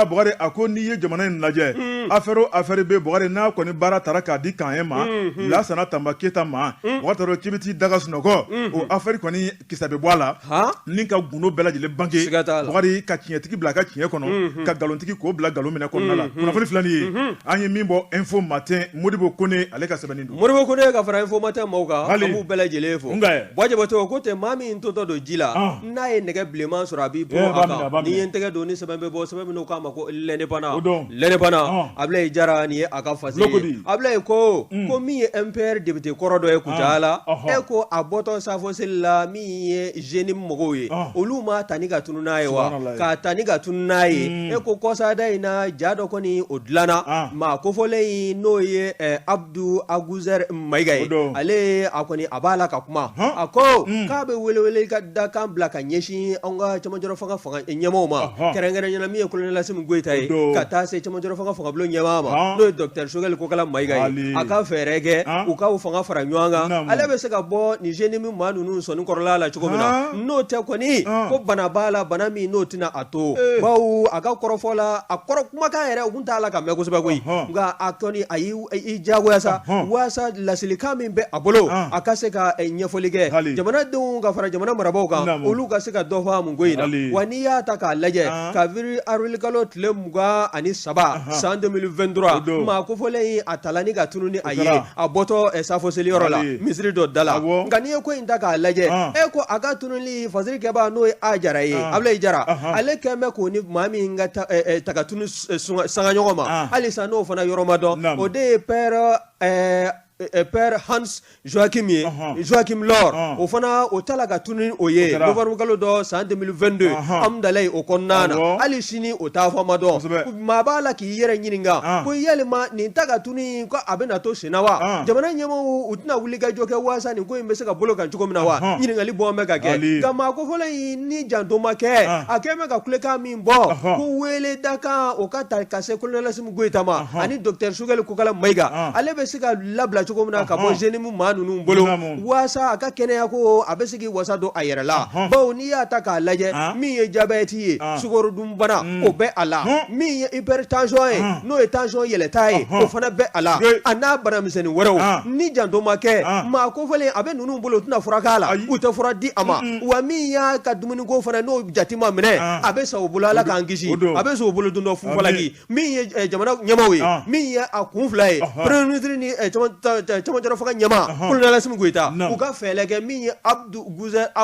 Bukari a ko n'i ye jamana in lajɛ affaire o affaire bɛ Bukari n'a kɔni baara taara k'a di Kaɲɛ ma Lansana Tamba Keyita ma Bukari t'a dɔn k'i bɛ t'i daga sunɔgɔ o affaire kɔni kisɛ bɛ bɔ a la ni ka gundo bɛɛ lajɛlen bange Bukari ka tiɲɛtigi bila a ka tiɲɛ kɔnɔ ka nkalonitigi k'o bila nkalon minɛ kɔnɔna la kunnafoni filɛ nin ye an ye min bɔ Info Matin Modibo Kone ale ka sɛbɛnni don Modibo Kone ka fara Info Matin maaw kan an b'u bɛɛ lajɛlen fo Buwa Jabate ko tɛ maa min totɔ don ji la n'a ye nɛgɛ bilenman sɔrɔ a b'i bɔ a kan n'i ye n tɛgɛ don ni sɛbɛn bɛ bɔ sɛbɛn minnu k'a ma ko lɛnɛpana Ablaye Jara nin ye a ka fasi ye Ablaye ko min ye MPR député kɔrɔ dɔ ye Kucala ko a bɔtɔ Safoseli la min ye jeune mɔgɔw ye olu ma ta ni ka tunu n'a ye wa k'a ta ni ka tunu n'a ye ko kɔsada in na ja dɔ kɔni o dilanna maa kofɔlen in n'o ye Abdu Aguzer Mayiga ye ale a kɔni a b'a la ka kuma a ko k'a bɛ welewele ka dakan bila ka ɲɛsin an ka cɛmancɛ fanga ɲɛmaaw ma kɛrɛnkɛrɛnnenya min ye colonel Assimi Goïta ye ka taa se cɛmancɛ fangabulon ɲɛmaa ma n'o ye Dr Sogɛli Kokala Mayiga ye a ka fɛɛrɛ kɛ u ka fanga fara ɲɔgɔn kan ale bɛ se ka bɔ nin jeune min maa ninnu sɔnni kɔrɔla la cogo min na n'o tɛ kɔni ko bana b'a la bana min n'o tɛna a to bawo a ka kɔrɔfɔ la a kɔrɔ kumakan yɛrɛ u kun t'a la ka mɛn kosɛbɛ koyi nka a kɔni a y'i diyagoya sa waasa lasilikan min bɛ a bolo a ka se ka ɲɛfɔli kɛ jamanadenw ka fara jamana marabaaw kan olu ka se ka dɔ fɔ a mun ko in na wa n'i y'a ta k'a lajɛ kabiri avril kalo tile 23 san 2023 maa kofɔlen a talani ka tunu ni a ye a bɔtɔ Safoseli yɔrɔ la misiri dɔ da la nka n'i ye ko in ta k'a lajɛ ko a ka tunuli fasiri kɛbaa n'o ye A Jara ye Ablaye Jara ale kɛn bɛ k'o ni maa min ka ta ka tunu sanga ɲɔgɔn ma halisa n'o fana yɔrɔ ma dɔn o de ye Père Hans Joachim ye Joachim Lor o fana o tala ka tunu o ye novembre kalo dɔ san 2022 amdalayi o kɔnɔna na hali sini o t'a fɔ ma dɔn maa b'a la k'i yɛrɛ ɲininka ko yalima nin ta ka tunu ko a bɛ na to senna wa jamana ɲɛmaaw u tɛna wuli ka jɔ kɛ waasa nin ko in bɛ se ka bolo kan cogo min na wa ɲininkali bɔ bɛ ka kɛ nka maa kofɔlen in ni janto ma kɛ a kɛn bɛ ka kulekan min bɔ ko wele da kan o ka ta ka se colonel Assimi Goïta ma ani Dr Sogɛli Kokala Mayiga ale bɛ se ka labila cogo min na ka bɔ jeune maa ninnu bolo waasa a ka kɛnɛya ko a bɛ se k'i wasa don a yɛrɛ la bawo n'i y'a ta k'a lajɛ min ye diabète ye sukarodunbana o bɛ a la min ye hypertension ye n'o ye tension yɛlɛta ye o fana bɛ a la a n'a banamisɛnnin wɛrɛw ni janto ma kɛ maa kofɔlen a bɛ ninnu bolo u tɛna fura k'a la u tɛ fura di a ma wa min y'a ka dumuniko fana n'o jate ma minɛ a bɛ sa o bolo Ala k'an kisi a bɛ sa o bolo don dɔ funfalaki min ye jamana ɲɛmaaw ye min ye a kun fila ye premier ministre ni cɛmancɛ fanga ɲɛmaa colonel Assimi Goïta u ka fɛɛrɛ kɛ min ye Abdu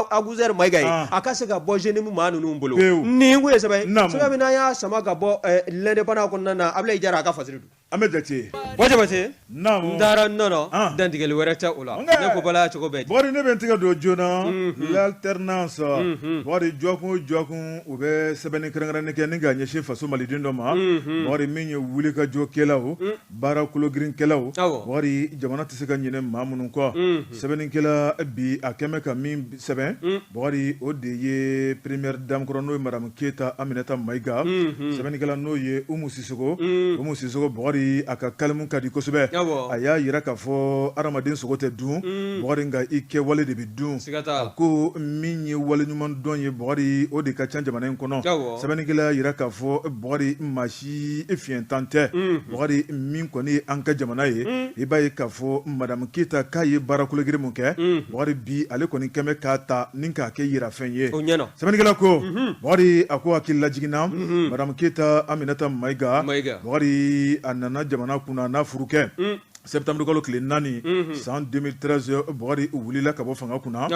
Aguzer Mayiga ye a ka se ka bɔ jeune min maa ninnu bolo nin kun ye sɛbɛn min n'an y'a sama ka bɔ l'indépendant kɔnɔna na Ablaye Jara a ka fasiri don an bɛ jate Buwa Jabate n taara nɔnɔ dantigɛli wɛrɛ tɛ o la ne ko bala cogo bɛɛ Bukari ne bɛ n tigɛ don joona l'alternance Bukari jɔkun o jɔkun u bɛ sɛbɛnni kɛrɛnkɛrɛnnen kɛ ni ka ɲɛsin faso maliden dɔ ma Bukari min ye wulikajɔkɛlaw baara kologirinkɛlaw Bukari jamana tɛ se ka ɲinɛ maa minnu kɔ sɛbɛnnikɛla bi a kɛn bɛ ka min sɛbɛn Bukari o de ye première dame kɔrɔ n'o ye madame Keyita Aminata Mayiga sɛbɛnnikɛla n'o ye Umu Sisoko Bukari a ka kalimu ka di kosɛbɛ a y'a yira k'a fɔ adamaden sogo tɛ dun Bukari nka i kɛwale de bɛ dun a ko min ye waleɲuman dɔn ye Bukari o de ka ca jamana in kɔnɔ sɛbɛnnikɛla yira k'a fɔ Bukari maa si fiɲɛtan tɛ Bukari min kɔni ye an ka jamana ye i b'a ye k'a fɔ madame Keyita k'a ye baara kologiri mun kɛ Bukari bi ale kɔni kɛn bɛ k'a ta ni k'a kɛ yirafɛn ye sɛbɛnnikɛla ko Bukari a ko hakili lajiginna madame Keyita Aminata Mayiga Bukari a nana jamana kunna n'a furu kɛ septembre kalo tile 4 san 2013 Buhari wulila ka bɔ fanga kunna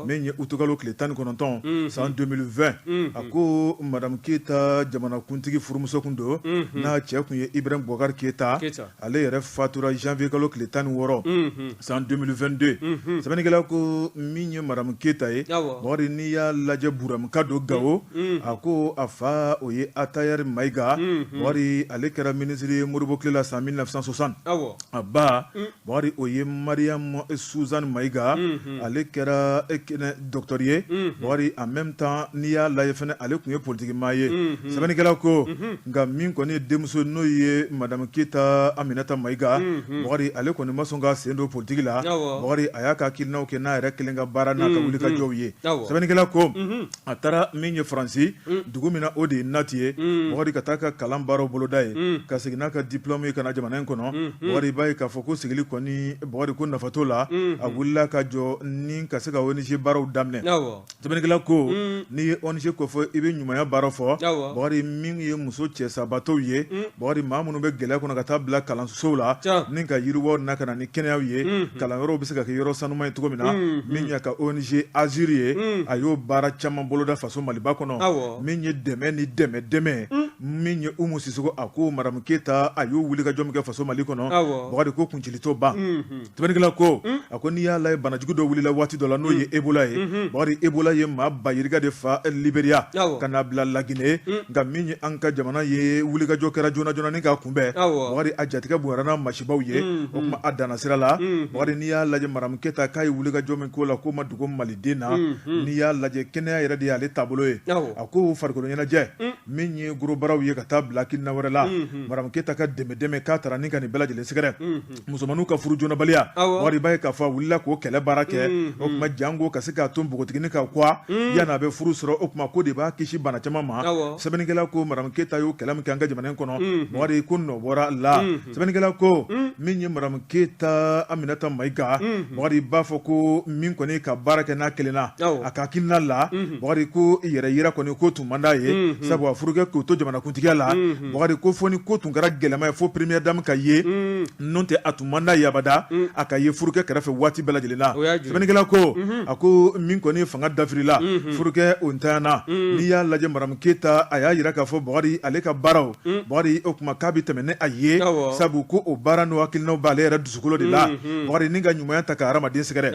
min ye utu kalo tile 19 san 2020 a ko madame Keita jamanakuntigi furumuso kun don n'a cɛ kun ye Ibrahim Boubacar Keita ale yɛrɛ fatura janvier kalo tile 16 san 2022 sɛbɛnnikɛla ko min ye madame Keita ye Buhari n'i y'a lajɛ buramuka don Gawo a ko a fa o ye Atayɛri Mayiga Buhari ale kɛra ministre ye Modibo tile la san 1960 a ba Buhari o ye Mariam Suzanne Mayiga ale kɛra docteur ye Buhari en même temps n'i y'a lajɛ fɛnɛ ale kun ye politique maa ye sɛbɛnnikɛla ko nka min kɔni ye denmuso n'o ye madame Keita Aminata Mayiga Buhari ale kɔni ma sɔn ka sen don politique la Buhari a y'a ka hakilinaw kɛ n'a yɛrɛ kelen ka baara n'a ka wulikajɔw ye sɛbɛnnikɛla ko a taara min ye Faransi dugu min na o de ye Nati ye Buhari ka taa ka kalan baaraw boloda ye ka segin n'a ka diplôme ye ka na jamana in kɔnɔ Buhari b'a ye k'a fɔ ko sigili kɔni Buhari ko nafa t'o la a wulila ka jɔ ni ka se ka ONG baaraw daminɛ sɛbɛnnikɛla ko n'i ye ONG ko fɔ i bɛ ɲumanya baara fɔ Buhari min ye muso cɛ sabatɔw ye Buhari maa minnu bɛ gɛlɛya kɔnɔ ka taa bila kalansow la ni ka yiriwaw na ka na ni kɛnɛyaw ye kalanyɔrɔw bɛ se ka kɛ yɔrɔ sanuman ye cogo min na min ye ka ONG Azur ye a y'o baara caman boloda faso Maliba kɔnɔ min ye dɛmɛ ni dɛmɛ min ye Umu Sisoko a ko madame Keita a y'o wulikajɔ min kɛ faso Mali kɔnɔ Buhari ko kuncili t'o ban sɛbɛnnikɛla ko a ko n'i y'a lajɛ banajugu dɔ wulila waati dɔ la n'o ye Ebola ye Buhari Ebola ye maa ba yirika de fa Liberia ka na bila Laginɛ nka min ye an ka jamana ye wulikajɔ kɛra joona joona ni k'a kunbɛn Buhari a jatigɛ bonyara n'a masibaw ye o kuma a danna sira la Buhari n'i y'a lajɛ madame Keita k'a ye wulikajɔ min k'o la k'o ma dogo Maliden na n'i y'a lajɛ kɛnɛya yɛrɛ de y'ale taabolo ye a ko farikolo ɲɛnajɛ min ye gorobaraw ye ka taa bila hakilina wɛrɛ la madame Keita ka dɛmɛ k'a taara ni ka nin bɛɛ lajɛlen sɛgɛrɛ musomanninw ka furu joonabaliya Buhari b'a ye k'a fɔ a wulila k'o kɛlɛ baara kɛ o kuma jango ka se k'a to npogotigini ka kuwa yan'a bɛ furu sɔrɔ o kuma ko de b'a kisi bana caman ma sɛbɛnnikɛla ko madame Keita y'o kɛlɛ min kɛ an ka jamana in kɔnɔ Buhari ko nɔ bɔra la sɛbɛnnikɛla ko min ye madame Keita Aminata Mayiga Buhari b'a fɔ ko min kɔni ka baara kɛ n'a kelenna a ka hakilina la Buhari ko yɛrɛ yira kɔni ko tun man d'a ye sabu a furukɛ k'o to jamanakuntigiya la Buhari ko fɔ ni ko tun kɛra gɛlɛma ye fo première dame ka ye n'o tɛ a tun man d'a ye abada a ka ye furukɛ kɛrɛfɛ waati bɛɛ lajɛlen na sɛbɛnnikɛla ko a ko min kɔni fanga dafirila furukɛ o ntanyana n'i y'a lajɛ madame Keita a y'a yira k'a fɔ Buhari ale ka baaraw Buhari o kuma k'a bɛ tɛmɛ ni a ye sabu ko o baara n'o hakilinaw b'ale yɛrɛ dusukolo de la Buhari ni ka ɲumanya ta ka hadamaden sɛgɛrɛ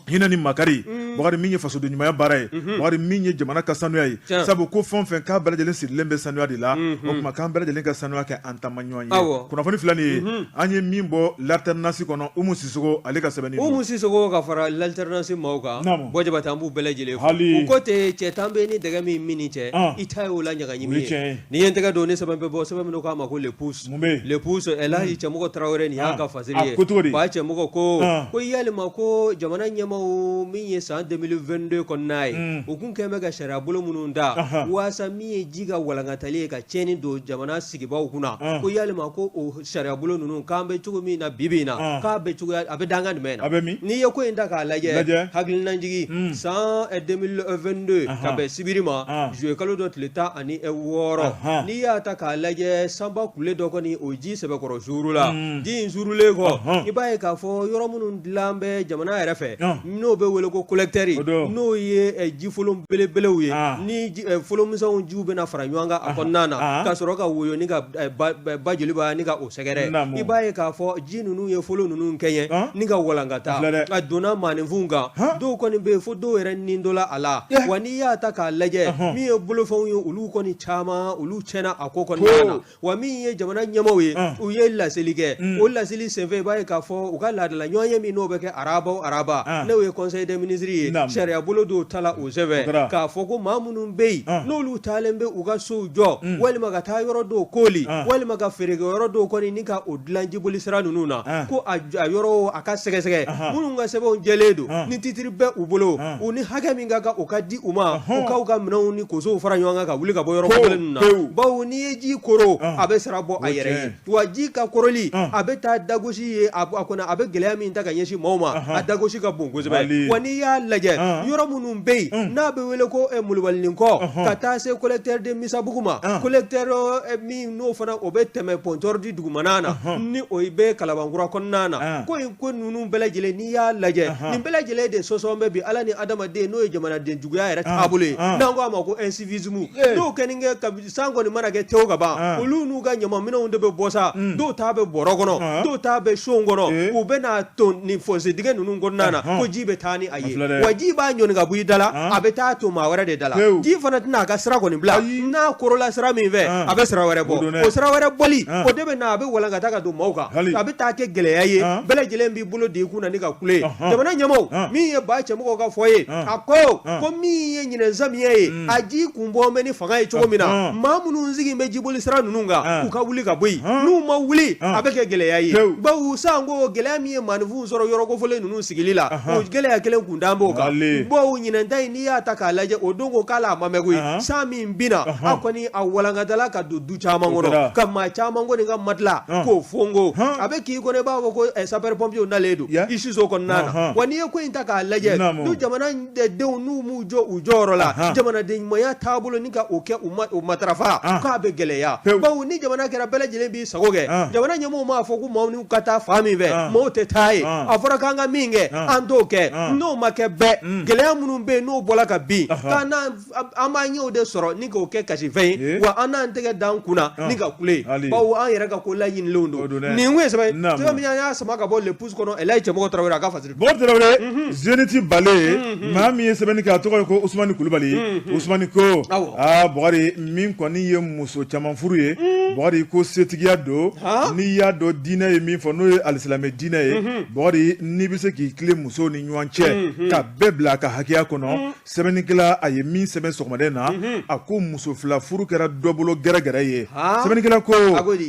hinɛ ni makari Buhari min ye fasoden ɲumanya baara ye Buhari min ye jamana ka sanuya ye sabu ko fɛn o fɛn k'a bɛɛ lajɛlen sirilen bɛ sanuya de la o kuma k'an bɛɛ lajɛlen ka sanuya kɛ an taama ɲɔgɔn ye kunnafoni fila nin ye an ye min bɔ l'alternance kɔnɔ Umu Sisoko ale ka sɛbɛnni Umu Sisoko ka fara l'alternance maaw kan bɔ jabata an b'u bɛɛ lajɛlen fo u ko ten cɛ tan bɛ ni dɛgɛ min ni cɛ i ta ye o la ɲagaɲimi ye ni ye n tɛgɛ don ni sɛbɛn bɛ bɔ sɛbɛn min k'a ma ko le pouce Elahi Cɛmɔgɔ Tarawele nin y'a ka fasiri ye fa Cɛmɔgɔ ko yalima ko jamana ɲɛmaaw min ye san 2022 kɔnɔna ye u kun kɛn bɛ ka sariya bolo minnu da waasa min ye ji ka walankatali ye ka tiɲɛni don jamana sigibaw kunna ko yalima ko o sariya bolo ninnu k'an bɛ cogo min na bibi in na k'a bɛ cogoya a bɛ dangan jumɛn na n'i ye ko in ta k'a lajɛ hakilinajigi san 2022 ka bɛn sibiri ma juillet kalo dɔ tile 16 n'i y'a ta k'a lajɛ sanba kule dɔ kɔni o ji sɛbɛkɔrɔ zuru la ji in zurulen kɔ i b'a ye k'a fɔ yɔrɔ minnu dilan bɛ jamana yɛrɛ fɛ n'o bɛ wele ko collecteur n'o ye jifolon belebelew ye ni folomisɛnw jiw bɛna fara ɲɔgɔn kan a kɔnɔna na ka sɔrɔ ka woyo ni ka ba joliba ni ka o sɛgɛrɛ i b'a ye k'a fɔ ji ninnu ye folo ninnu kɛɲɛ ni ka walankata a donna maaninfinw kan dɔw kɔni bɛ yen fo dɔw yɛrɛ nin dɔ la a la wa n'i y'a ta k'a lajɛ min ye bolofɛnw ye olu kɔni caman olu tiɲɛna a ko kɔnɔna na wa min ye jamana ɲɛmaaw ye u ye laseli kɛ o laseli senfɛ i b'a ye k'a fɔ u ka laadala ɲɔgɔn ye min n'o bɛ kɛ araba n'o ye conseil des ministres ye sariya bolo dɔw ta la o sɛbɛn k'a fɔ ko maa minnu bɛ yen n'olu taalen bɛ u ka sow jɔ walima ka taa yɔrɔ dɔw kooli walima ka feerekɛ yɔrɔ dɔw kɔni ni ka o dilan jiboli sira ninnu na ko a yɔrɔ a ka sɛgɛsɛgɛ minnu ka sɛbɛnw jɛlen don ni titiri bɛ u bolo u ni hakɛ min ka kan o ka di u ma u k'aw ka minɛnw ni kosow fara ɲɔgɔn kan ka wuli ka bɔ yɔrɔ kelen ninnu na bawo n'i ye ji koro a bɛ sara bɔ a yɛrɛ ye wa ji ka koroli a bɛ taa dagosi ye a bɛ gɛlɛya min ta ka ɲɛsin maaw ma a dagosi ka bon kosɛbɛ wa n'i y'a lajɛ yɔrɔ minnu bɛ yen n'a bɛ wele ko Mulubalinin kɔ ka taa se collecteur de Misabugu ma collecteur min no fana o be tɛmɛ pontor di dugumana na ni o be Kalabankura kɔnɔna na ko nunu bɛɛ lajɛlen n'i y'a lajɛ nin bɛɛ lajɛlen de sɔsɔn bɛ bi Ala ni adamaden n'o ye jamanaden juguya yɛrɛ taabolo ye n'an ko a ma ko incivisme n'o kɛnin kɛ san kɔni mana kɛ tew ka ban olu n'u ka ɲamaminɛnw de bɛ bɔ sa dɔw ta bɛ bɔrɔ kɔnɔ dɔw ta bɛ son kɔnɔ u bɛ na ton ni fosse dingɛ ninnu kɔnɔna na ko ji bɛ taa ni a ye wa ji b'a ɲɔni ka bɔ i da la a bɛ taa to maa wɛrɛ de da la ji fana tɛna a ka sira kɔni bila n'a korola sira min fɛ a bɛ sira wɛrɛ bɔ o sira wɛrɛ bɔli o de bɛ na a bɛ walankata ka don maaw kan a bɛ taa kɛ gɛlɛya ye bɛɛ lajɛlen b'i bolo di kun na ni ka kule jamana ɲɛmaaw min ye ba cɛmɔgɔw ka fɔ ye a ko min ye ɲinɛnzamiya ye a ji kun bɔ bɛ ni fanga ye cogo min na maa minnu sigi bɛ jiboli sira ninnu kan u ka wuli ka bɔ yen n'u ma wuli a bɛ kɛ gɛlɛya ye bawo san ko gɛlɛya min ye maaninfinw sɔrɔ yɔrɔ kofɔlen ninnu sigili la o gɛlɛya kelen kun d'an b'o kan bawo ɲinɛnta in n'i y'a ta k'a lajɛ o don ko k'ala a ma mɛn koyi san min bina a kɔni a walankatala ka don du caman kɔnɔ ka maa caman kɔni ka matila k'o fongo a bɛ k'i kɔnɔ i b'a fɔ ko sapeur pompier nalen don i siso kɔnɔna na wa n'i ye ko in ta k'a lajɛ n'u jamana denw n'u m'u jɔ u jɔyɔrɔ la jamanaden ɲumanya taabolo ni ka o kɛ u matarafa k'a bɛ gɛlɛya bawo ni jamana kɛra bɛɛ lajɛlen b'i sago kɛ jamana ɲɛmɔgɔw m'a fɔ ko maaw n'u ka taa fan min fɛ maaw tɛ taa ye a fɔra k'an ka min kɛ an t'o kɛ n'o ma kɛ bɛɛ gɛlɛya minnu bɛ yen n'o bɔra ka bin an b'a ɲɛw de sɔrɔ ni k'o kɛ kasifɛn ye wa an n'an tɛgɛ d'an kunna ni ka kule bawo an yɛrɛ ka ko laɲinilenw don nin kun ye sɛbɛn sɛbɛn min y'an y'a sama ka bɔ le pouce kɔnɔ Elayi Cɛmɔgɔ Tarawele a ka fasiri Bɔkari Tarawele Zénith Bale maa min ye sɛbɛnni kɛ a tɔgɔ ye ko Usumani Kulubali Usumani ko Bɔkari min kɔni ye muso caman furu ye Bɔkari ko setigiya don n'i y'a dɔn diinɛ ye min fɔ n'o ye alisilamɛ diinɛ ye Bɔkari n'i bɛ se k'i tilen musow ni ɲɔgɔn cɛ ka bɛɛ bila a ka hakɛya kɔnɔ sɛbɛnnikɛla a ye min sɛbɛn sɔgɔmaden na a ko muso fila furu kɛra dɔ bolo gɛrɛgɛrɛ ye sɛbɛnnikɛla ko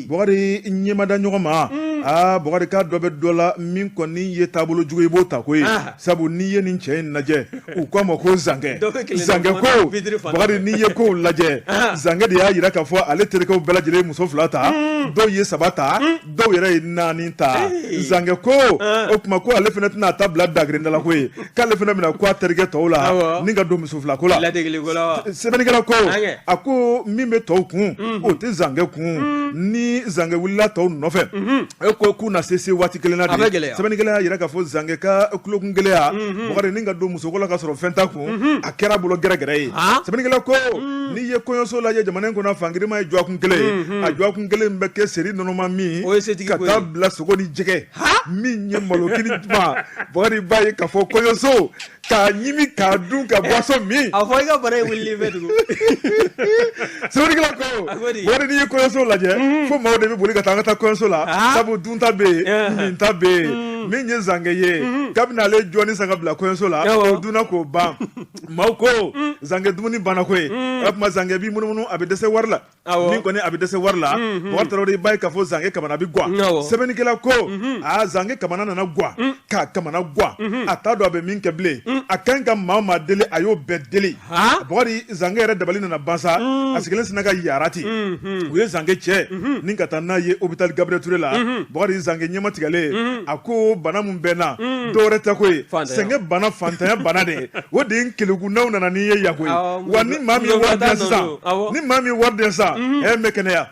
Bɔkari ɲɛmada ɲɔgɔn ma Bɔkari k'a dɔ bɛ dɔ la min kɔni ye taabolo jugu i b'o ta ko ye sabu n'i ye nin cɛ in lajɛ u k'a ma ko Zankɛ ko Bɔkari n'i ye kow lajɛ Zankɛ de y'a jira k'a fɔ ale terikɛw bɛɛ lajɛlen muso fila ta dɔw ye 3 ta dɔw yɛrɛ ye 4 ta Zankɛ ko o tuma ko ale fana tɛna ta bila dagirinda la ko ye k'ale fana bɛna ko a terikɛ tɔw la ni ka don muso fila ko la sɛbɛnnikɛla ko a ko min bɛ tɔw kun o tɛ Zankɛ kun ni Zankɛ wulila tɔw nɔfɛ e ko k'u na se waati kelen na de sɛbɛnnikɛla y'a jira k'a fɔ Zankɛ ka kulokun gɛlɛya Bɔkari ni ka don muso ko la ka sɔrɔ fɛn t'a kun a kɛra bolo gɛrɛgɛrɛ ye sɛbɛnnikɛla ko n'i ye kɔɲɔso lajɛ jamana in kɔnɔ fankirima ye jɔkun kelen ye a jɔkun kelen bɛ kɛ seri nɔnɔma min ka taa bila sogo ni jɛgɛ min ye malokini juma Bɔkari b'a ye k'a fɔ kɔɲɔso k'a ɲimi k'a dun ka boisson min a fɔ i ka bana in wulili fɛ tugun sɛbɛnnikɛla ko Bɔkari n'i ye kɔɲɔso lajɛ fo maaw de bɛ boli ka taa an ka taa kɔɲɔso la sabu dunta bɛ yen min ta bɛ yen min ye Zankɛ ye kabini ale jɔni san ka bila kɔɲɔso la o dunna k'o ban maaw ko Zankɛ dumuni banna ko ye o tuma Zankɛ b'i munumunu a bɛ dɛsɛ wari la min kɔni a bɛ dɛsɛ wari la Bɔkari Tarawele i b'a ye k'a fɔ Zankɛ kamana bɛ guwa sɛbɛnnikɛla ko Zankɛ kamana nana guwa k'a kamana guwa a t'a dɔn a bɛ min kɛ bilen a kan ka maa o maa deli a y'o bɛɛ deli Bɔkari Zankɛ yɛrɛ dabali nana ban sa a sigilen sinna ka yaara ten u ye Zankɛ cɛ ni ka taa n'a ye hôpital Gabriel Touré la Bɔkari Zankɛ ɲɛma tigɛlen a ko bana mun bɛ na dɔwɛrɛ tɛ ko ye sɛngɛ bana fantanya bana de o de ye kelekunnaw nana n'i ye yan ko ye wa ni maa min ye wari di sisan ni maa min ye wari di sisan n bɛ kɛnɛya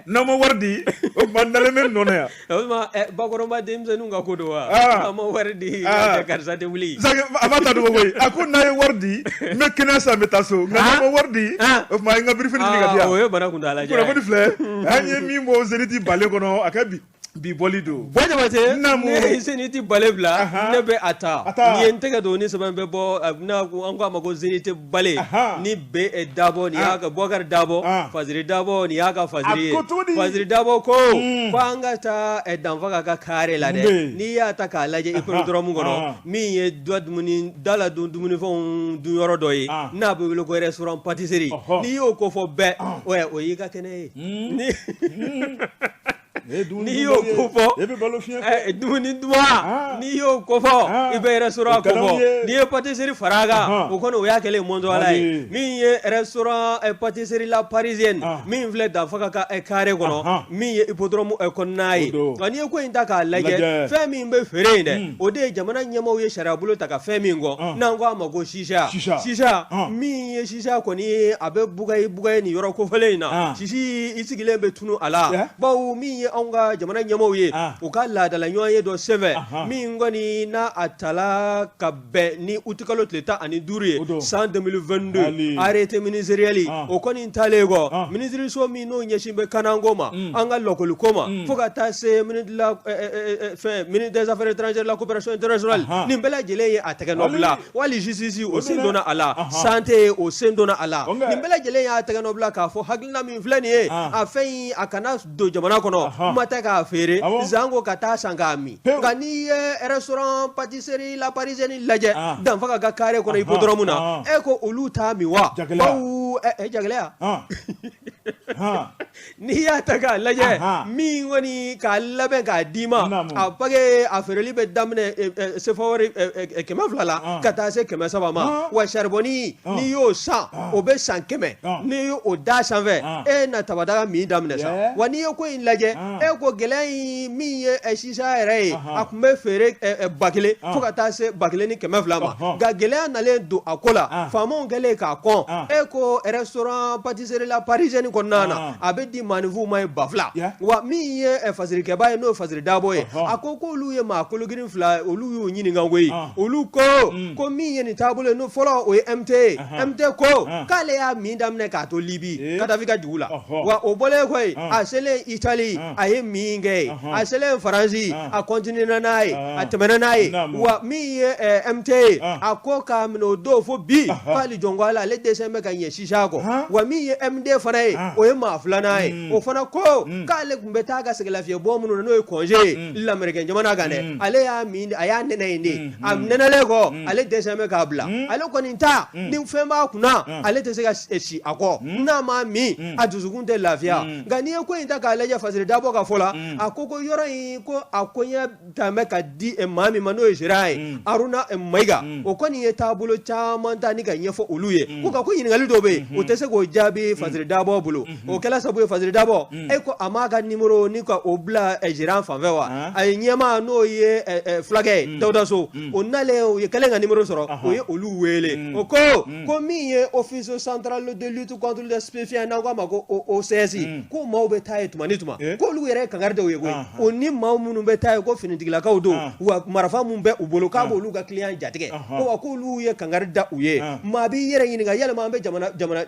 n'aw ma wari di o tuma n dalen bɛ nɔ na yan o tuma bakɔrɔnba denmisɛnninw ka ko don wa a ma wari di karisa tɛ wuli Zankɛ a b'a ta dogo koyi a ko n'a ye wari di n bɛ kɛnɛya san n bɛ taa so nka n'a ma wari di o tuma a ye n ka birifini ɲini ka di yan o ye bana kuntala jan kunnafoni filɛ an ye min bɔ Zénith Bale kɔnɔ a kɛ bi bɔli don Jabate ne Zénith Bale bila ne bɛ a ta ni ye n tɛgɛ don ni sɛbɛn bɛ bɔ an ko a ma ko Zénith Bale ni bɛ Dabo ni y'a ka Bɔkari Dabo Faziri Dabo ni y'a ka Faziri ye Faziri Dabo ko an ka taa Danfaka ka carré la dɛ n'i y'a ta k'a lajɛ Hippodrome kɔnɔ min ye da la dun dumunifɛnw dun yɔrɔ dɔ ye n'a bɛ wele ko restaurant pâtisserie n'i y'o ko fɔ bɛɛ o y'i ka kɛnɛ ye n'i y'o ko fɔ dumuni duman n'i y'o ko fɔ i bɛ restaurant ko fɔ n'i ye pâtisserie fara a kan o kɔni o y'a kɛlen mɔnzɔn ye min ye restaurant pâtisserie la parisienne min filɛ Danfaka ka carré kɔnɔ min ye hippodrome kɔnɔna ye nka n'i ye ko in ta k'a lajɛ fɛn min bɛ feere yen dɛ o de ye jamana ɲɛmaaw ye sariya bolo ta ka fɛn min kɔ n'an ko a ma ko shisha min ye shisha kɔni ye a bɛ bugaye nin yɔrɔ kofɔlen in na sisi i sigilen bɛ tunu a la bawo min ye anw ka jamana ɲɛmaaw ye u ka laadala ɲɔgɔn ye dɔ sɛbɛn min kɔni n'a a tala ka bɛn ni uti kalo tile 15 ye san 2022 arrêté ministériel o kɔni talen kɔ ministre min n'o ɲɛsin bɛ kananko ma an ka lɔkoliko ma fo ka taa se ministre des affaires étrangères la coopération internationale nin bɛɛ lajɛlen ye a tɛgɛ nɔ bila wali justice o sen donna a la santé o sen donna a la nin bɛɛ lajɛlen y'a tɛgɛ nɔ bila k'a fɔ hakilina min filɛ nin ye a fɛn in a kana don jamana kɔnɔ kuma tɛ k'a feere zanko ka taa san k'a min nka n'i ye restaurant pâtisserie la parisienne lajɛ Danfaka ka carré kɔnɔ hippodrome na e ko olu t'a min wa bawo jagɛlɛya n'i y'a ta k'a lajɛ min kɔni k'a labɛn k'a d'i ma a pake a feereli bɛ daminɛ sefawari 200 la ka taa se 300 ma wa charbonni n'i y'o san o bɛ san 100 n'i y'o da sanfɛ e na tabadaga min daminɛ sa wa n'i ye ko in lajɛ e ko gɛlɛya in min ye shisha yɛrɛ ye a tun bɛ feere 1000 fo ka taa se 1000 ni 200 ma nka gɛlɛya nalen don a ko la faamaw kɛlen k'a kɔn e ko restaurant pâtisserie la parisienne kɔnɔna na a bɛ di maanifinw ma ye 2000 wa min ye fasirikɛba ye n'o ye Fasiri Dabo ye a ko k'olu ye maa kologirin 2 olu y'u ɲininka koyi olu ko min ye nin taabolo ye n'o fɔlɔ o ye MT ye MT ko k'ale y'a min daminɛ k'a to Libi Kadafi ka dugu la wa o bɔlen koyi a selen Italie a ye min kɛ ye a selen Faransi a continuera n'a ye a tɛmɛna n'a ye wa min ye MT ye a ko k'a minɛ o don fo bi k'ale jɔn ale dɛsɛ bɛ ka ɲɛ shisha kɔ wa min ye MD fana ye o ye maa 2nan ye o fana ko k'ale tun bɛ taa ka sɛgɛlafiɲɛ bɔ minnu na n'o ye congé ye l'Américain jamana kan dɛ ale y'a min a y'a nɛnɛ yen de a nɛnɛlen kɔ ale dɛsɛ bɛ k'a bila ale kɔni ta ni fɛn b'a kunna ale tɛ se ka si a kɔ n'a ma min a dusukun tɛ lafiya nka n'i ye ko in ta k'a lajɛ Fasiri Dabo ka fɔ la a ko yɔrɔ in ko a koɲɛ tɛmɛ ka di maa min ma n'o ye Gérard ye Aruna Mayiga o kɔni ye taabolo caman ta ni ka ɲɛfɔ olu ye ko ɲininkali dɔ bɛ yen o tɛ se k'o jaabi Fasiri Dabo bolo o kɛla sabu ye Fasiri Dabo e ko a m'a ka numéro ni ka o bila Gérard fanfɛ wa a ye ɲɛmaa n'o ye fulakɛ ye Dawuda Sow o nalen o ye kɛlen ka numéro sɔrɔ o ye olu wele o ko min ye office central de lutte contre les stupéfiants n'an k'a ma ko OCS ko maaw bɛ taa ye tuma ni tuma k'olu yɛrɛ ye kangari dɔw ye koyi o ni maa minnu bɛ taa ye ko finitigilakaw don wa marifa min bɛ u bolo k'a b'olu ka client jatigɛ ko wa k'olu ye kangari da u ye maa b'i yɛrɛ ɲininka yalima an bɛ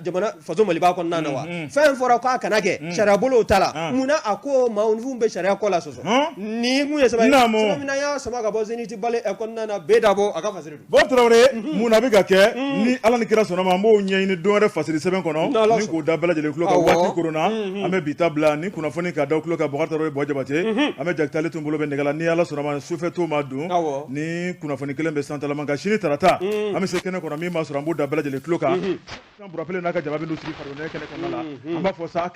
jamana faso Maliba kɔnɔna na wa fɛn fɔra k'a kana kɛ sariya bolo ta la munna a ko maaw bɛ sariya kɔ la sɔsɔ ni mun ye sɛbɛn min y'a sama ka bɔ Zenith Bale kɔnɔna na bɛɛ Dabo a ka Fasiri bon Traoré mun na bɛ ka kɛ ni Ala ni kira sɔnna ma an b'o ɲɛɲini don wɛrɛ Fasiri sɛbɛn kɔnɔ ni k'o da bɛɛ lajɛlen tulo kan waati korona an bɛ bi ta bila ni kunnafoni k'a da tulo kan Bokari Traoré Bɔ Jabate an bɛ Jakitale tun bolo bɛ nɛgɛ la ni Ala sɔnna ma sufɛ to ma dun ni kunnafoni kelen bɛ santalama nka sini tarata an bɛ se kɛnɛ kɔnɔ min b'a sɔrɔ an b'o da bɛɛ lajɛlen tulo kan kan burapele n'a ka jama bɛ n'u sigi farikolo kɛnɛ kɔnɔna la an b'a fɔ sa